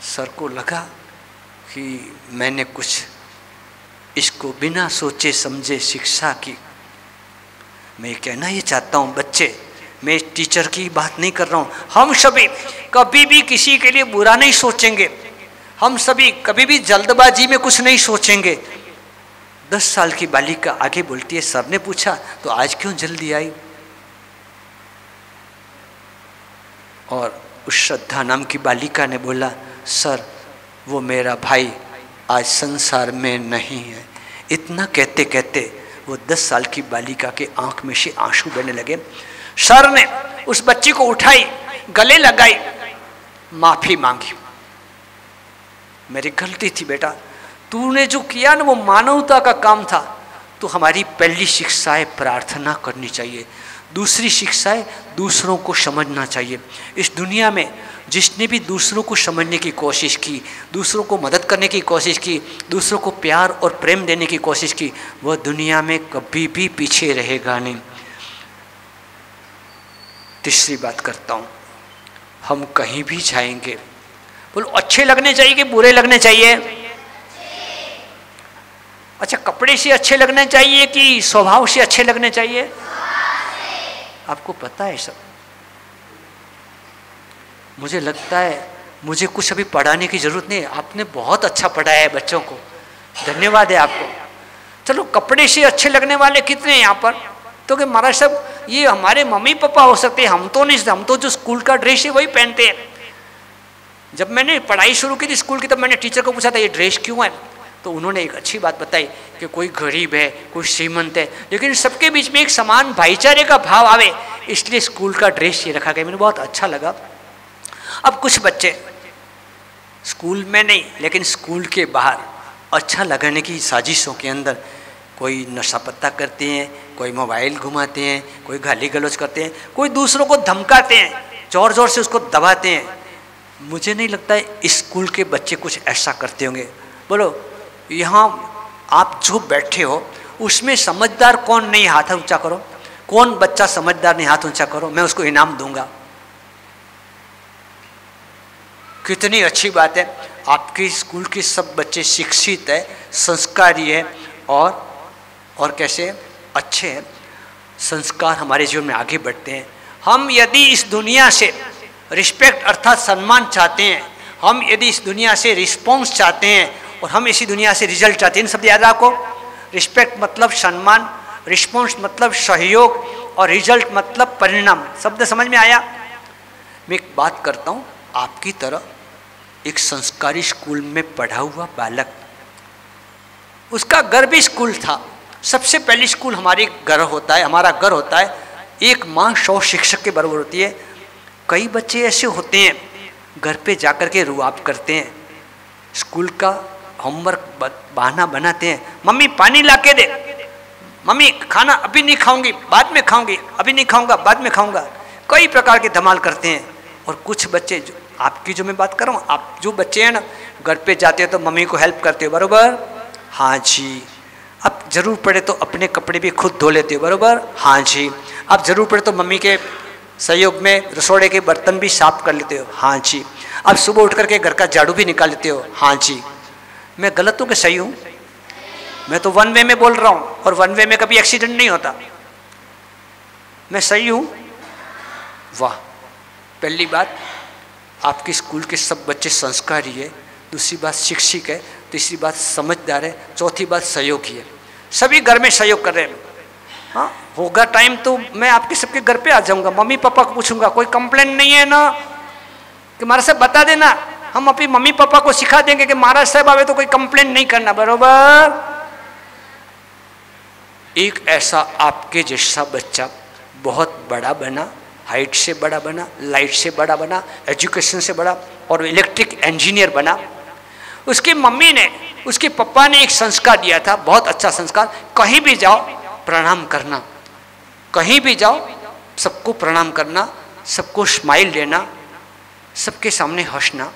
सर को लगा कि मैंने कुछ इसको बिना सोचे समझे शिक्षा की। मैं कहना ये चाहता हूँ बच्चे, मैं टीचर की बात नहीं कर रहा हूँ, हम सभी कभी भी किसी के लिए बुरा नहीं सोचेंगे, हम सभी कभी भी जल्दबाजी में कुछ नहीं सोचेंगे। 10 साल की बालिका आगे बोलती है, सर ने पूछा तो आज क्यों जल्दी आई? और उस श्रद्धा नाम की बालिका ने बोला, सर वो मेरा भाई आज संसार में नहीं है। इतना कहते कहते वो 10 साल की बालिका के आंख में से आंसू बहने लगे। सर ने उस बच्ची को उठाई, गले लगाई, माफी मांगी। मेरी गलती थी बेटा, तूने जो किया ना वो मानवता का काम था। तो हमारी पहली शिक्षा है प्रार्थना करनी चाहिए, दूसरी शिक्षा है दूसरों को समझना चाहिए। इस दुनिया में जिसने भी दूसरों को समझने की कोशिश की, दूसरों को मदद करने की कोशिश की, दूसरों को प्यार और प्रेम देने की कोशिश की, वह दुनिया में कभी भी पीछे रहेगा नहीं। तीसरी बात करता हूँ, हम कहीं भी जाएंगे, बोलो अच्छे लगने चाहिए कि बुरे लगने चाहिए? अच्छा, कपड़े से अच्छे लगने चाहिए कि स्वभाव से अच्छे लगने चाहिए? आपको पता है सब? मुझे लगता है मुझे कुछ अभी पढ़ाने की जरूरत नहीं है, आपने बहुत अच्छा पढ़ाया है बच्चों को, धन्यवाद है आपको। चलो, कपड़े से अच्छे लगने वाले कितने हैं यहाँ पर? तो कि महाराज साहब ये हमारे मम्मी पापा हो सकते हैं, हम तो नहीं, हम तो जो स्कूल का ड्रेस है वही पहनते हैं। जब मैंने पढ़ाई शुरू की थी स्कूल की, तब मैंने टीचर को पूछा था ये ड्रेस क्यों है? तो उन्होंने एक अच्छी बात बताई कि कोई गरीब है, कोई श्रीमंत है, लेकिन सबके बीच में एक समान भाईचारे का भाव आवे, इसलिए स्कूल का ड्रेस ये रखा गया। मुझे बहुत अच्छा लगा। अब कुछ बच्चे स्कूल में नहीं लेकिन स्कूल के बाहर अच्छा लगाने की साजिशों के अंदर कोई नशा पत्ता करते हैं, कोई मोबाइल घुमाते हैं, कोई गाली गलौज करते हैं, कोई दूसरों को धमकाते हैं, जोर जोर से उसको दबाते हैं। मुझे नहीं लगता है स्कूल के बच्चे कुछ ऐसा करते होंगे। बोलो, यहाँ आप जो बैठे हो उसमें समझदार कौन नहीं? हाथ ऊंचा करो। कौन बच्चा समझदार नहीं? हाथ ऊंचा करो, मैं उसको इनाम दूंगा। कितनी अच्छी बात है, आपके स्कूल के सब बच्चे शिक्षित है, संस्कारी है और कैसे अच्छे हैं। संस्कार हमारे जीवन में आगे बढ़ते हैं। हम यदि इस दुनिया से रिस्पेक्ट अर्थात सम्मान चाहते हैं, हम यदि इस दुनिया से रिस्पॉन्स चाहते हैं और हम इसी दुनिया से रिजल्ट चाहते हैं। इन शब्द याद रखो। रिस्पेक्ट मतलब सम्मान, रिस्पॉन्स मतलब सहयोग, और रिजल्ट मतलब परिणाम। शब्द समझ में आया? मैं एक बात करता हूँ, आपकी तरह एक संस्कारी स्कूल में पढ़ा हुआ बालक, उसका घर भी स्कूल था। सबसे पहली स्कूल हमारी घर होता है, हमारा घर होता है। एक माँ 100 शिक्षक के बराबर होती है। कई बच्चे ऐसे होते हैं घर पे जाकर के रुआब करते हैं, स्कूल का होमवर्क बहाना बनाते हैं, मम्मी पानी ला के दे, मम्मी खाना अभी नहीं खाऊंगी बाद में खाऊंगी, अभी नहीं खाऊंगा बाद में खाऊंगा। कई प्रकार के धमाल करते हैं। और कुछ बच्चे जो आपकी जो मैं बात कर रहा हूँ, आप जो बच्चे हैं ना, घर पे जाते हो तो मम्मी को हेल्प करते हो, बरोबर? हाँ जी। अब जरूर पड़े तो अपने कपड़े भी खुद धो लेते हो, बरोबर? हाँ जी। अब जरूर पड़े तो मम्मी के सहयोग में रसोड़े के बर्तन भी साफ कर लेते हो, हाँ जी। अब सुबह उठ करके घर का झाड़ू भी निकाल लेते हो, हाँ जी। मैं गलत हूँ कि सही हूँ? मैं तो वन वे में बोल रहा हूँ, और वन वे में कभी एक्सीडेंट नहीं होता। मैं सही हूँ? वाह। पहली बात, आपके स्कूल के सब बच्चे संस्कारी है। दूसरी बात शिक्षक है। तीसरी बात समझदार है। चौथी बात सहयोगी है। सभी घर में सहयोग कर रहे हैं। हाँ, होगा टाइम तो मैं आपके सबके घर पे आ जाऊंगा, मम्मी पापा को पूछूंगा कोई कंप्लेंट नहीं है ना, कि महाराज साहब बता देना, हम अपनी मम्मी पापा को सिखा देंगे कि महाराज साहब आवे तो कोई कंप्लेंट नहीं करना, बरोबर? एक ऐसा आपके जैसा बच्चा बहुत बड़ा बना, हाइट से बड़ा बना, लाइट से बड़ा बना, एजुकेशन से बड़ा, और इलेक्ट्रिक इंजीनियर बना। उसकी मम्मी ने, उसके पापा ने एक संस्कार दिया था, बहुत अच्छा संस्कार। कहीं भी जाओ प्रणाम करना, कहीं भी जाओ सबको प्रणाम करना, सबको स्माइल देना, सबके सामने हंसना।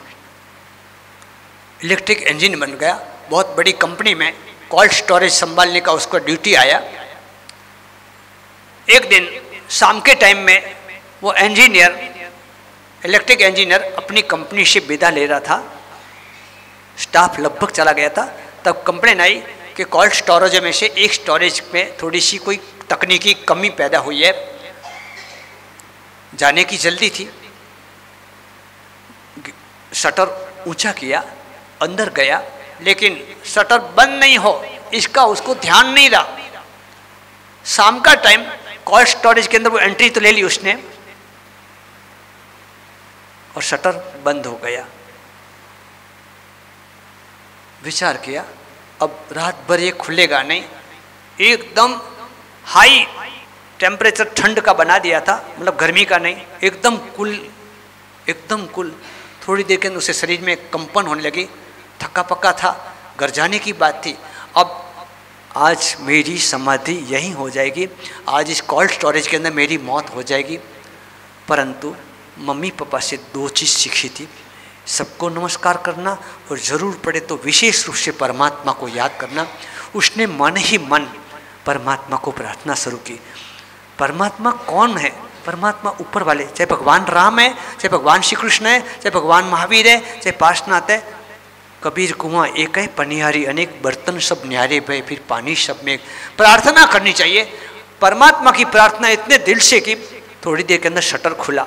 इलेक्ट्रिक इंजीनियर बन गया, बहुत बड़ी कंपनी में कोल्ड स्टोरेज संभालने का उसको ड्यूटी आया। एक दिन शाम के टाइम में वो इंजीनियर, इलेक्ट्रिक इंजीनियर अपनी कंपनी से विदा ले रहा था, स्टाफ लगभग चला गया था। तब कंप्लेन आई कि कोल्ड स्टोरेज में से एक स्टोरेज में थोड़ी सी कोई तकनीकी कमी पैदा हुई है। जाने की जल्दी थी, शटर ऊंचा किया, अंदर गया, लेकिन शटर बंद नहीं हो इसका उसको ध्यान नहीं रहा। शाम का टाइम, कोल्ड स्टोरेज के अंदर वो एंट्री तो ले ली उसने, और शटर बंद हो गया। विचार किया अब रात भर ये खुलेगा नहीं, एकदम हाई टेम्परेचर ठंड का बना दिया था, मतलब गर्मी का नहीं, एकदम कूल, एकदम कूल। थोड़ी देर के अंदर उसे शरीर में कंपन होने लगी, थका पक्का था, घर जाने की बात थी। अब आज मेरी समाधि यहीं हो जाएगी, आज इस कोल्ड स्टोरेज के अंदर मेरी मौत हो जाएगी। परंतु मम्मी पापा से 2 चीज़ सीखी थी, सबको नमस्कार करना, और ज़रूर पड़े तो विशेष रूप से परमात्मा को याद करना। उसने मन ही मन परमात्मा को प्रार्थना शुरू की। परमात्मा कौन है? परमात्मा ऊपर वाले, चाहे भगवान राम है, चाहे भगवान श्री कृष्ण है, चाहे भगवान महावीर है, चाहे पार्श्वनाथ है। कबीर कुआं एक है, पनिहारी अनेक, बर्तन सब न्यारे भय, फिर पानी सब में। प्रार्थना करनी चाहिए। परमात्मा की प्रार्थना इतने दिल से की, थोड़ी देर के अंदर शटर खुला,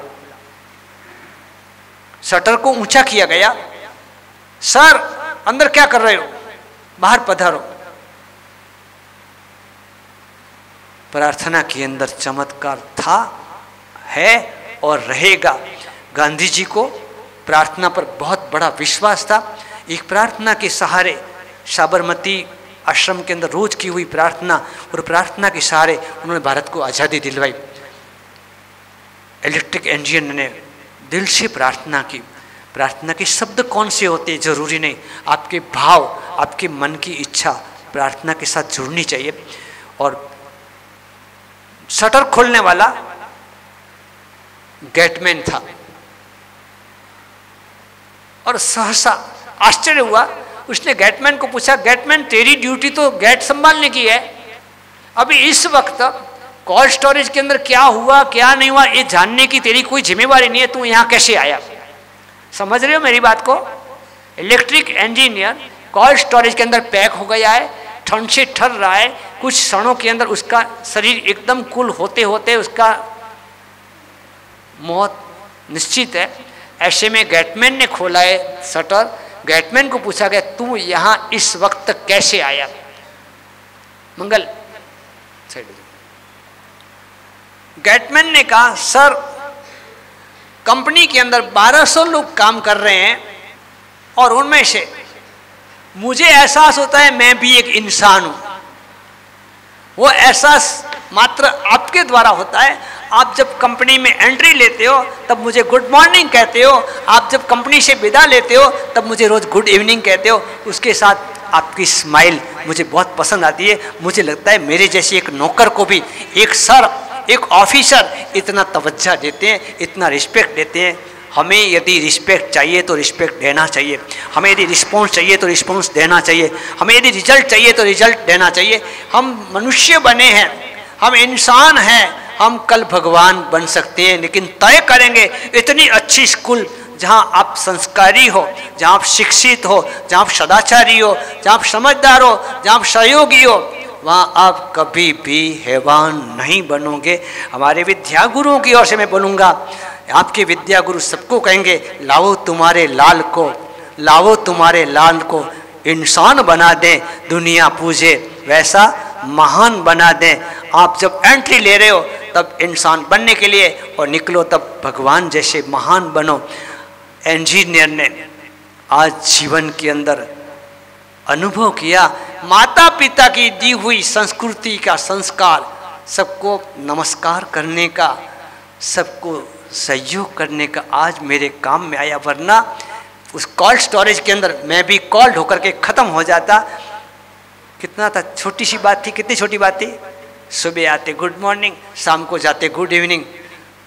शटर को ऊंचा किया गया। सर अंदर क्या कर रहे हो? बाहर पधारो। प्रार्थना के अंदर चमत्कार था, है और रहेगा। गांधी जी को प्रार्थना पर बहुत बड़ा विश्वास था। एक प्रार्थना के सहारे, साबरमती आश्रम के अंदर रोज की हुई प्रार्थना, और प्रार्थना के सहारे उन्होंने भारत को आज़ादी दिलवाई। इलेक्ट्रिक इंजीनियर ने दिल से प्रार्थना की। प्रार्थना के शब्द कौन से होते जरूरी नहीं, आपके भाव, आपके मन की इच्छा प्रार्थना के साथ जुड़नी चाहिए। और शटर खोलने वाला गेटमैन था, और सहसा आश्चर्य हुआ। उसने गेटमैन को पूछा, गेटमैन तेरी ड्यूटी तो गेट संभालने की है, अभी इस वक्त कोल्ड स्टोरेज के अंदर क्या हुआ क्या नहीं हुआ ये जानने की तेरी कोई जिम्मेवारी नहीं है, तू यहाँ कैसे आया? समझ रहे हो मेरी बात को? इलेक्ट्रिक इंजीनियर कोल्ड स्टोरेज के अंदर पैक हो गया है, ठंड से ठर रहा है, कुछ क्षणों के अंदर उसका शरीर एकदम कूल होते होते उसका मौत निश्चित है। ऐसे में गेटमैन ने खोला है शटर, गेटमैन को पूछा गया तू यहां इस वक्त कैसे आया? मंगल गेटमैन ने कहा सर कंपनी के अंदर 1200 लोग काम कर रहे हैं और उनमें से मुझे एहसास होता है मैं भी एक इंसान हूं। वो एहसास मात्र आपके द्वारा होता है। आप जब कंपनी में एंट्री लेते हो तब मुझे गुड मॉर्निंग कहते हो, आप जब कंपनी से विदा लेते हो तब मुझे रोज गुड इवनिंग कहते हो। उसके साथ आपकी स्माइल मुझे बहुत पसंद आती है। मुझे लगता है मेरे जैसे एक नौकर को भी एक सर, एक ऑफिसर इतना तवज्जो देते हैं, इतना रिस्पेक्ट देते हैं। हमें यदि रिस्पेक्ट चाहिए तो रिस्पेक्ट देना चाहिए, हमें यदि रिस्पॉन्स चाहिए तो रिस्पॉन्स देना चाहिए, हमें यदि रिजल्ट चाहिए तो रिजल्ट देना चाहिए। हम मनुष्य बने हैं, हम इंसान हैं, हम कल भगवान बन सकते हैं, लेकिन तय करेंगे इतनी अच्छी स्कूल जहाँ आप संस्कारी हो, जहाँ आप शिक्षित हो, जहाँ आप सदाचारी हो, जहाँ आप समझदार हो, जहाँ आप सहयोगी हो, वहाँ आप कभी भी हैवान नहीं बनोगे। हमारे विद्या गुरुओं की ओर से मैं बोलूँगा, आपके विद्या गुरु सबको कहेंगे लाओ तुम्हारे लाल को, लाओ तुम्हारे लाल को, इंसान बना दें, दुनिया पूजे वैसा महान बना दें। आप जब एंट्री ले रहे हो तब इंसान बनने के लिए और निकलो तब भगवान जैसे महान बनो। इंजीनियर ने आज जीवन के अंदर अनुभव किया, माता पिता की दी हुई संस्कृति का संस्कार, सबको नमस्कार करने का, सबको सहयोग करने का आज मेरे काम में आया। वरना उस कोल्ड स्टोरेज के अंदर मैं भी कोल्ड होकर के ख़त्म हो जाता। कितना था, छोटी सी बात थी, कितनी छोटी बात थी। सुबह आते गुड मॉर्निंग, शाम को जाते गुड इवनिंग।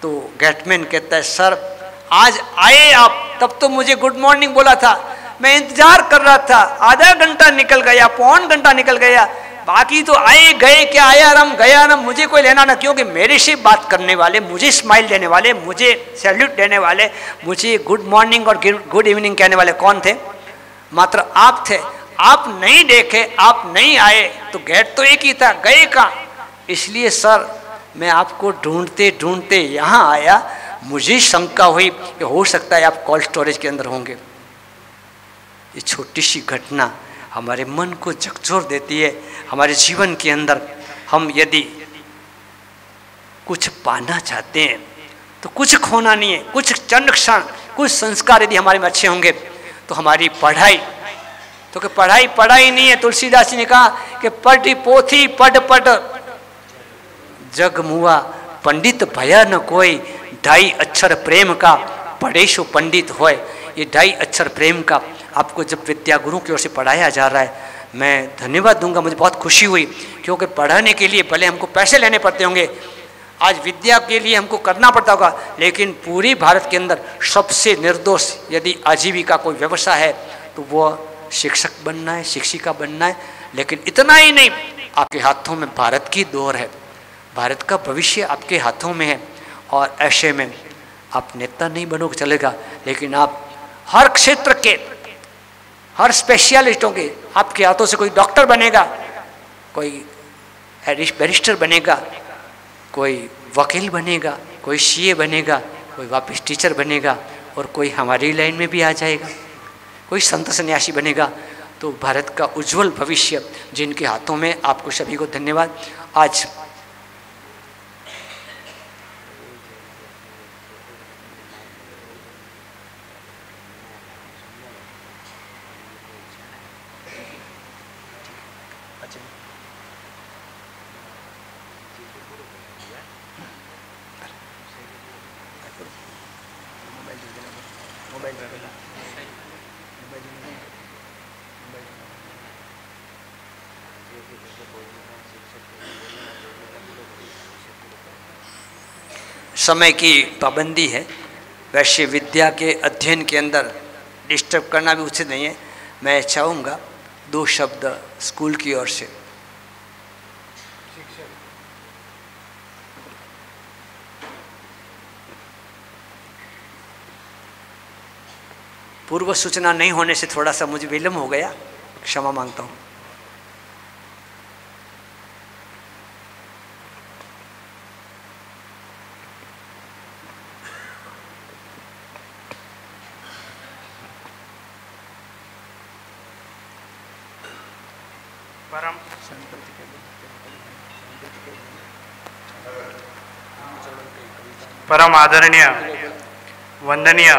तो गेटमैन कहता है सर आज आए आप, तब तो मुझे गुड मॉर्निंग बोला था, मैं इंतजार कर रहा था, आधा घंटा निकल गया, पौन घंटा निकल गया, बाकी तो आए गए, क्या आया राम गया राम, मुझे कोई लेना ना। क्योंकि मेरे से बात करने वाले, मुझे स्माइल देने वाले, मुझे सैल्यूट देने वाले, मुझे गुड मॉर्निंग और गुड इवनिंग कहने वाले कौन थे? मात्र आप थे। आप नहीं देखे, आप नहीं आए तो गेट तो एक ही था, गए कहाँ? इसलिए सर मैं आपको ढूंढते ढूंढते यहाँ आया। मुझे शंका हुई कि हो सकता है आप कोल्ड स्टोरेज के अंदर होंगे। ये छोटी सी घटना हमारे मन को झकझोर देती है। हमारे जीवन के अंदर हम यदि कुछ पाना चाहते हैं तो कुछ खोना नहीं है, कुछ चंद क्षण, कुछ संस्कार यदि हमारे में अच्छे होंगे तो हमारी पढ़ाई, तो कि पढ़ाई पढ़ाई नहीं है। तुलसीदास जी ने कहा कि पढ़ी पोथी पढ़ पढ़ जग मुआ, पंडित भया न कोई, ढाई अक्षर प्रेम का पढ़े सो पंडित होए। ये ढाई अक्षर प्रेम का आपको जब विद्या गुरु की ओर से पढ़ाया जा रहा है, मैं धन्यवाद दूंगा। मुझे बहुत खुशी हुई, क्योंकि पढ़ाने के लिए भले हमको पैसे लेने पड़ते होंगे, आज विद्या के लिए हमको करना पड़ता होगा, लेकिन पूरी भारत के अंदर सबसे निर्दोष यदि आजीविका कोई व्यवसाय है तो वो शिक्षक बनना है, शिक्षिका बनना है। लेकिन इतना ही नहीं, आपके हाथों में भारत की दौर है, भारत का भविष्य आपके हाथों में है। और ऐसे में आप नेता नहीं बनोगे चलेगा, लेकिन आप हर क्षेत्र के हर स्पेशलिस्टों के आपके हाथों से कोई डॉक्टर बनेगा, कोई बैरिस्टर बनेगा, कोई वकील बनेगा, कोई सीए बनेगा, कोई वापस टीचर बनेगा, और कोई हमारी लाइन में भी आ जाएगा, कोई संत सन्यासी बनेगा। तो भारत का उज्जवल भविष्य जिनके हाथों में। आपको सभी को धन्यवाद। आज समय की पाबंदी है, वैसे विद्या के अध्ययन के अंदर डिस्टर्ब करना भी उचित नहीं है। मैं चाहूँगा 2 शब्द स्कूल की ओर से। पूर्व सूचना नहीं होने से थोड़ा सा मुझे विलम्ब हो गया, क्षमा मांगता हूँ। परम आदरणीय वंदनीय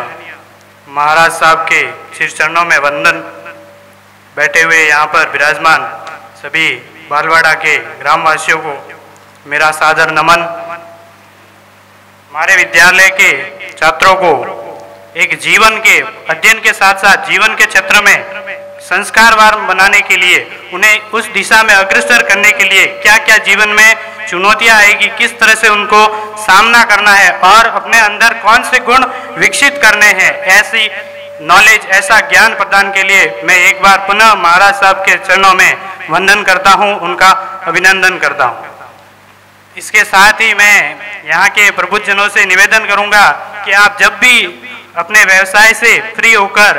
महाराज साहब के श्री चरणों में वंदन। बैठे हुए यहाँ पर विराजमान सभी बालवाड़ा के ग्रामवासियों को मेरा सादर नमन। हमारे विद्यालय के छात्रों को एक जीवन के अध्ययन के साथ साथ जीवन के क्षेत्र में संस्कारवान बनाने के लिए, उन्हें उस दिशा में अग्रसर करने के लिए क्या क्या जीवन में चुनौतियां आएगी, किस तरह से उनको सामना करना है और अपने अंदर कौन से गुण विकसित करने हैं, ऐसी नॉलेज, ऐसा ज्ञान प्रदान के लिए मैं एक बार पुनः महाराज साहब के चरणों में वंदन करता हूं, उनका अभिनंदन करता हूं। इसके साथ ही मैं यहाँ के प्रबुद्धजनों से निवेदन करूंगा कि आप जब भी अपने व्यवसाय से फ्री होकर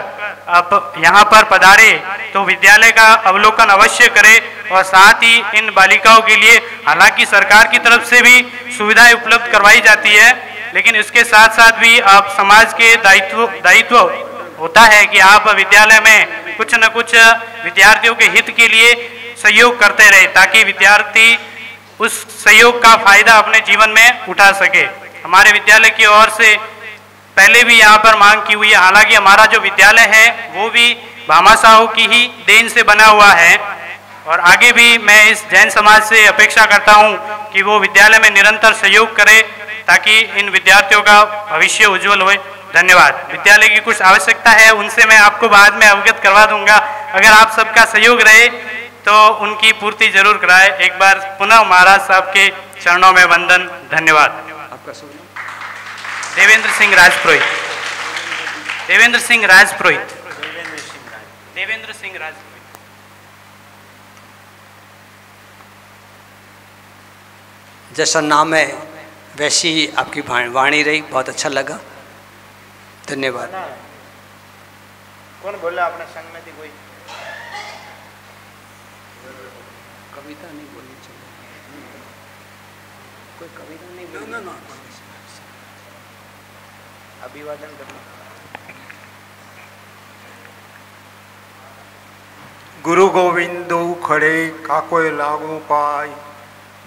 आप यहाँ पर पधारे तो विद्यालय का अवलोकन अवश्य करें और साथ ही इन बालिकाओं के लिए हालांकि सरकार की तरफ से भी सुविधाएं उपलब्ध करवाई जाती है, लेकिन इसके साथ साथ भी आप समाज के दायित्व होता है कि आप विद्यालय में कुछ न कुछ विद्यार्थियों के हित के लिए सहयोग करते रहे ताकि विद्यार्थी उस सहयोग का फायदा अपने जीवन में उठा सके। हमारे विद्यालय की ओर से पहले भी यहाँ पर मांग की हुई है, हालांकि हमारा जो विद्यालय है वो भी भामा साहू की ही देन से बना हुआ है और आगे भी मैं इस जैन समाज से अपेक्षा करता हूँ कि वो विद्यालय में निरंतर सहयोग करे ताकि इन विद्यार्थियों का भविष्य उज्जवल हो। धन्यवाद। विद्यालय की कुछ आवश्यकता है उनसे मैं आपको बाद में अवगत करवा दूंगा, अगर आप सबका सहयोग रहे तो उनकी पूर्ति जरूर कराए। एक बार पुनः महाराज साहब के चरणों में वंदन। धन्यवाद। आपका शुभ नाम? देवेंद्र सिंह राजपुरोहित। देवेंद्र सिंह राजपुरोहित। देवेंद्र सिंह राजपुरोहित। जैसा नाम है वैसी ही आपकी वाणी रही, बहुत अच्छा लगा, धन्यवाद। कौन बोला अपने संग में थी? कोई कविता नहीं बोलनी चाहिए, कोई कविता नहीं बोलनी। अभिवादन करना। गुरु गोविंदो खड़े काकोय लागू पाय,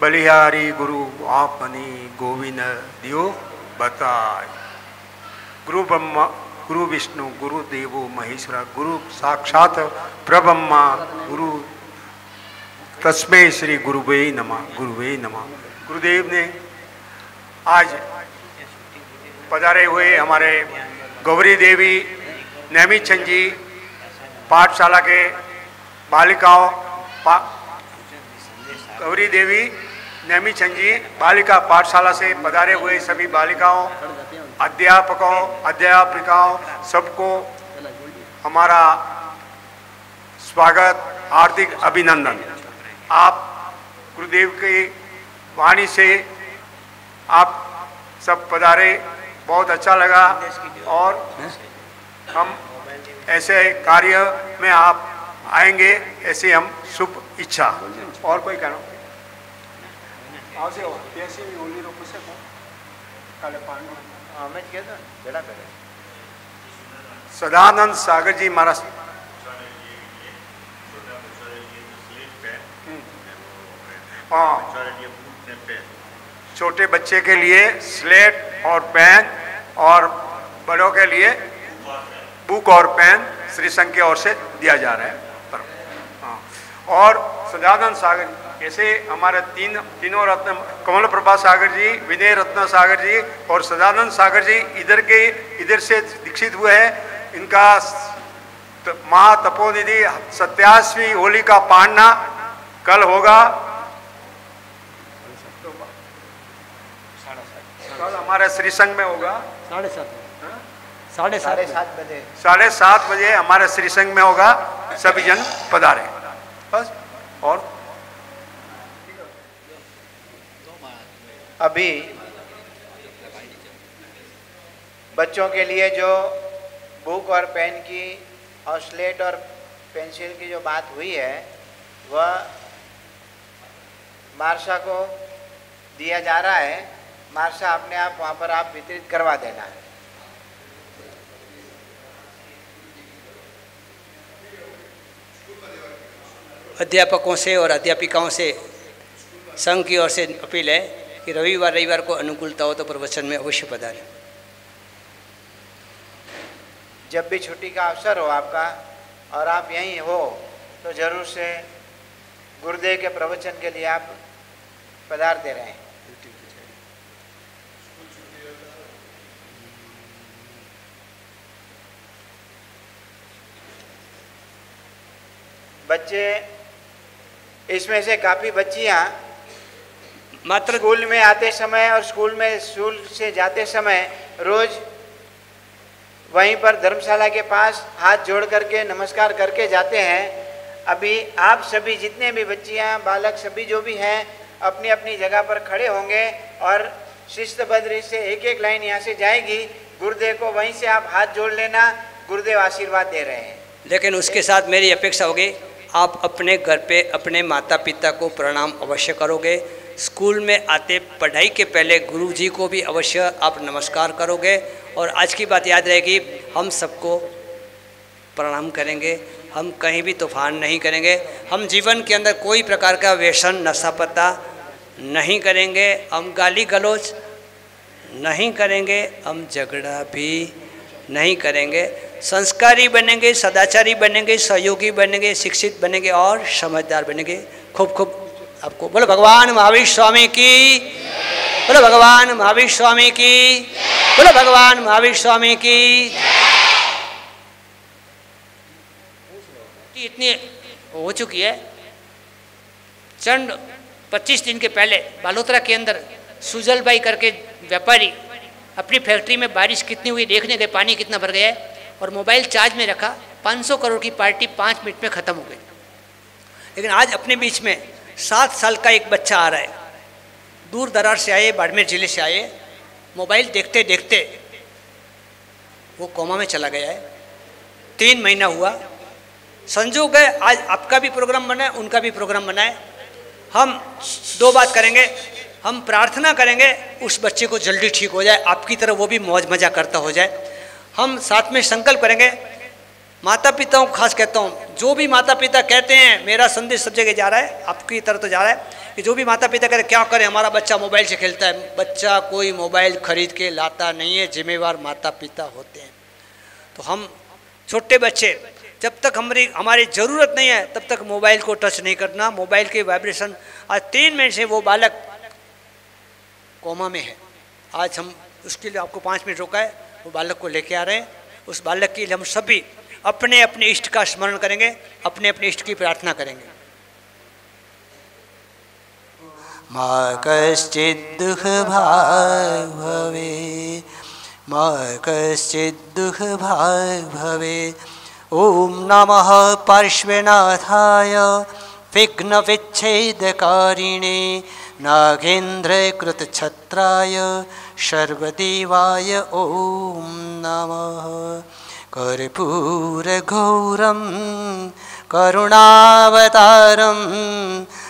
बलिहारी गुरु आपनी गोविंद दियो बताय। गुरु ब्रह्मा गुरु विष्णु गुरु देवो महेश्वरा, गुरु साक्षात प्रब्रह्मा गुरु तस्मै श्री गुरुवे नमः। गुरुवे नमः। गुरुदेव ने आज पधारे हुए हमारे गौरी देवी नैमिचंद जी पाठशाला के बालिकाओं, गौरी देवी नैमिचंद जी बालिका पाठशाला से पधारे हुए सभी बालिकाओं, अध्यापकों, अध्यापिकाओं, सबको हमारा स्वागत, हार्दिक अभिनंदन। आप गुरुदेव की वाणी से आप सब पधारे, बहुत अच्छा लगा और हम ऐसे कार्य में आप आएंगे ऐसे हम शुभ इच्छा। और कोई कहना सदानंद सागर जी महाराज छोटे बच्चे के लिए स्लेट और पेन और बड़ों के लिए बुक और पेन श्री संघ की ओर से दिया जा रहा है। और सदानंद सागर ऐसे हमारे तीनों रत्न, कमल प्रभा सागर जी, विनय रत्न सागर जी और सदानंद सागर जी इधर से दीक्षित हुए हैं। इनका महातपोनिधि 87वीं होली का पांडना कल होगा। कल हमारे श्री संघ में होगा 7:30 बजे हमारे श्री संघ में होगा। सभी जन पधारे बस। और अभी बच्चों के लिए जो बुक और पेन की और स्लेट और पेंसिल की जो बात हुई है वह मार्शा को दिया जा रहा है। मार्शा अपने आप वहाँ पर आप वितरित करवा देना है। अध्यापकों से और अध्यापिकाओं से संघ की ओर से अपील है कि रविवार को अनुकूलता हो तो प्रवचन में अवश्य पधारें। जब भी छुट्टी का अवसर हो आपका और आप यहीं हो तो जरूर से गुरुदेव के प्रवचन के लिए आप पधारते रहें। बच्चे इसमें से काफ़ी बच्चियां मात्र स्कूल में आते समय और स्कूल से जाते समय रोज वहीं पर धर्मशाला के पास हाथ जोड़ करके नमस्कार करके जाते हैं। अभी आप सभी जितने भी बच्चियां बालक सभी जो भी हैं अपनी अपनी जगह पर खड़े होंगे और शिस्तबद्ध से एक एक लाइन यहाँ से जाएगी। गुरुदेव को वहीं से आप हाथ जोड़ लेना, गुरुदेव आशीर्वाद दे रहे हैं। लेकिन उसके साथ मेरी अपेक्षा होगी आप अपने घर पे अपने माता पिता को प्रणाम अवश्य करोगे। स्कूल में आते पढ़ाई के पहले गुरु जी को भी अवश्य आप नमस्कार करोगे। और आज की बात याद रहेगी, हम सबको प्रणाम करेंगे, हम कहीं भी तूफान नहीं करेंगे, हम जीवन के अंदर कोई प्रकार का व्यसन नशा पता नहीं करेंगे, हम गाली गलौज नहीं करेंगे, हम झगड़ा भी नहीं करेंगे, संस्कारी बनेंगे, सदाचारी बनेंगे, सहयोगी बनेंगे, शिक्षित बनेंगे और समझदार बनेंगे। खूब खूब आपको बोलो भगवान महावीर स्वामी की, बोलो भगवान महावीर स्वामी की, बोलो भगवान महावीर स्वामी की। इतनी हो चुकी है। चंद 25 दिन के पहले बालोतरा के अंदर सुजल भाई करके व्यापारी अपनी फैक्ट्री में बारिश कितनी हुई देखने गए, पानी कितना भर गया है, और मोबाइल चार्ज में रखा, 500 करोड़ की पार्टी 5 मिनट में ख़त्म हो गई। लेकिन आज अपने बीच में 7 साल का एक बच्चा आ रहा है, दूर दरार से आए, बाड़मेर जिले से आए, मोबाइल देखते देखते वो कोमा में चला गया है। 3 महीना हुआ। संजोग है आज आपका भी प्रोग्राम बना है, उनका भी प्रोग्राम बना है। हम 2 बात करेंगे, हम प्रार्थना करेंगे उस बच्चे को जल्दी ठीक हो जाए, आपकी तरह वो भी मौज मजा करता हो जाए। हम साथ में संकल्प करेंगे। माता पिताओं को खास कहता हूँ, जो भी माता पिता कहते हैं, मेरा संदेश सब जगह जा रहा है, आपकी तरह तो जा रहा है कि जो भी माता पिता कह रहे क्या करें, हमारा बच्चा मोबाइल से खेलता है। बच्चा कोई मोबाइल खरीद के लाता नहीं है, जिम्मेवार माता पिता होते हैं। तो हम छोटे बच्चे जब तक हमारी ज़रूरत नहीं है तब तक मोबाइल को टच नहीं करना। मोबाइल के वाइब्रेशन, आज 3 मिनट से वो बालक कोमा में है। आज हम उसके लिए आपको 5 मिनट रोका है, वो बालक को लेके आ रहे हैं। उस बालक के लिए हम सभी अपने अपने इष्ट का स्मरण करेंगे, अपने अपने इष्ट की प्रार्थना करेंगे। माँ कश्चित् दुख भाग भवे, माँ कश्चित् दुख भाग भवे। ओम नमः पार्श्वनाथाय विघ्न विच्छेदकारिणे नागेन्द्रकृतछत्राय सर्वदेवाय ओम नमः। कर्पूरघोरं करुणावतारं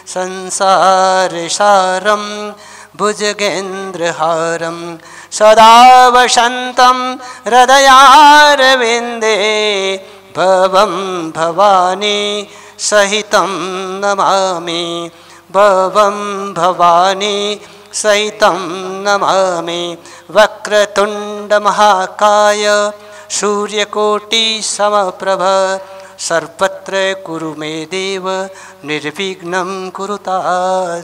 संसारसारं भुजगेन्द्रहारं सदा वसन्तं हृदयारविन्दे भवं भवानी सहितं नमामि, भवं भवानी सहितं नमामि। वक्रतुण्डमहाकाय सूर्यकोटि समप्रभ सर्वत्र कुरु मे देव निर्विघ्नं कुरुता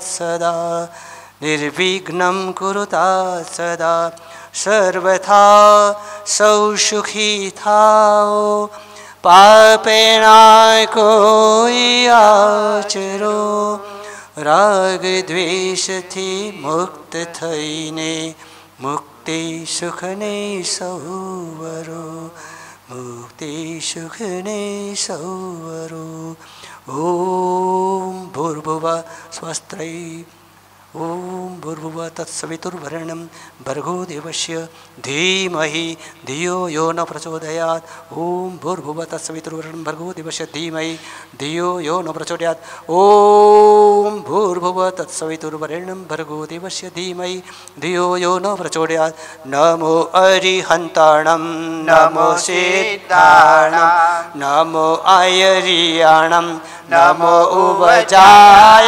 सदा, निर्विघ्नं कुरुता सदा। सर्वथा सौसुखी थाओ पापेना कोई आचरो, राग द्वेष थी मुक्त थईने मुक्ति सुखने सौवरो, मुक्ति सुखने सौवरो। ओम भूर्भुवः स्वस्ति ओम भूर्भुवः तत्सवितुर्वरेण्यं भर्गो देवस्य धीमहि धियो यो न प्रचोदयात्। ओम भूर्भुवः तत्सवितुर्वरेण्यं भर्गो देवस्य धीमहि धियो यो न प्रचोदयात्। ओम भूर्भुवः तत्सवितुर्वरेण्यं भर्गो देवस्य धीमहि धियो यो न प्रचोदयात्। नमो अरिहन्ताणं नमो सिद्धाणं नमो आयर्याणं नमो उवजायाणं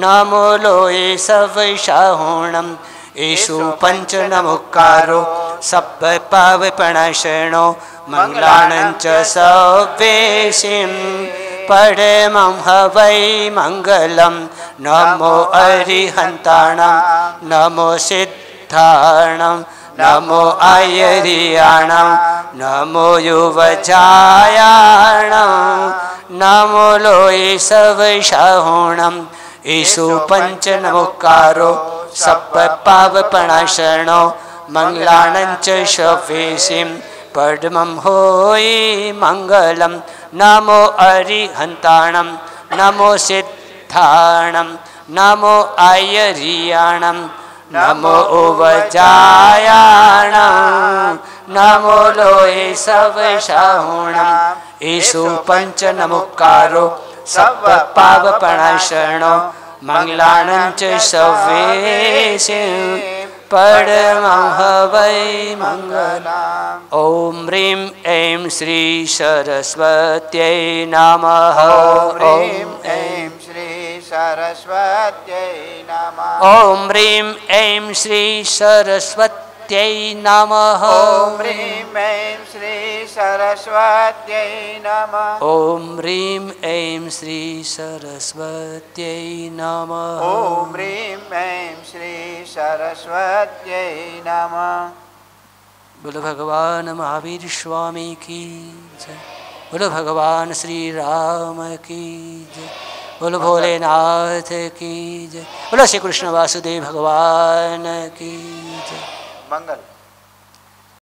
नमो लोये सवैषाहुणं येषु पंच नमोकारो सब पावपणशनो मंगलानं च सवेशिं परमं हवै मंगलं। नमो अरिहन्ताणं नमो सिद्धाणं नमो आयर्याणं नमो युवजायाणं नमो लोये सवैषाहुणं येषु पंच नमोकारो सब पावपणशनो मंगलानं च शवेशिं परमं होयि मंगलं। नमो अरिहन्ताणं नमो सिद्धाणं नमो आयर्याणं नमो उवजायाणं नमो लोये सवैषाहुणं येषु पंच नमोकारो सब पावपणशनो मंगलानं च शवेशिं परमं हवै मंगलम्। ओम ह्रीं ऐं श्री सरस्वत्यै नमः। ह्रीं ऐं श्री सरस्वत्यै नमः। ओम ह्रीं ऐं श्री सरस्वत्यै नमः। ओम ह्रीं ऐं श्री सरस्वत्यै नमः। ओम ह्रीं ऐं श्री सरस्वत्यै नमः। ओम ह्रीं ऐं श्री सरस्वत्यै नमः। बोलो भगवान महावीर स्वामी की जय। बोलो भगवान श्री राम की जय। बोलो भोलेनाथ की जय। बोलो श्री कृष्ण वासुदेव भगवान की जय। मंगल।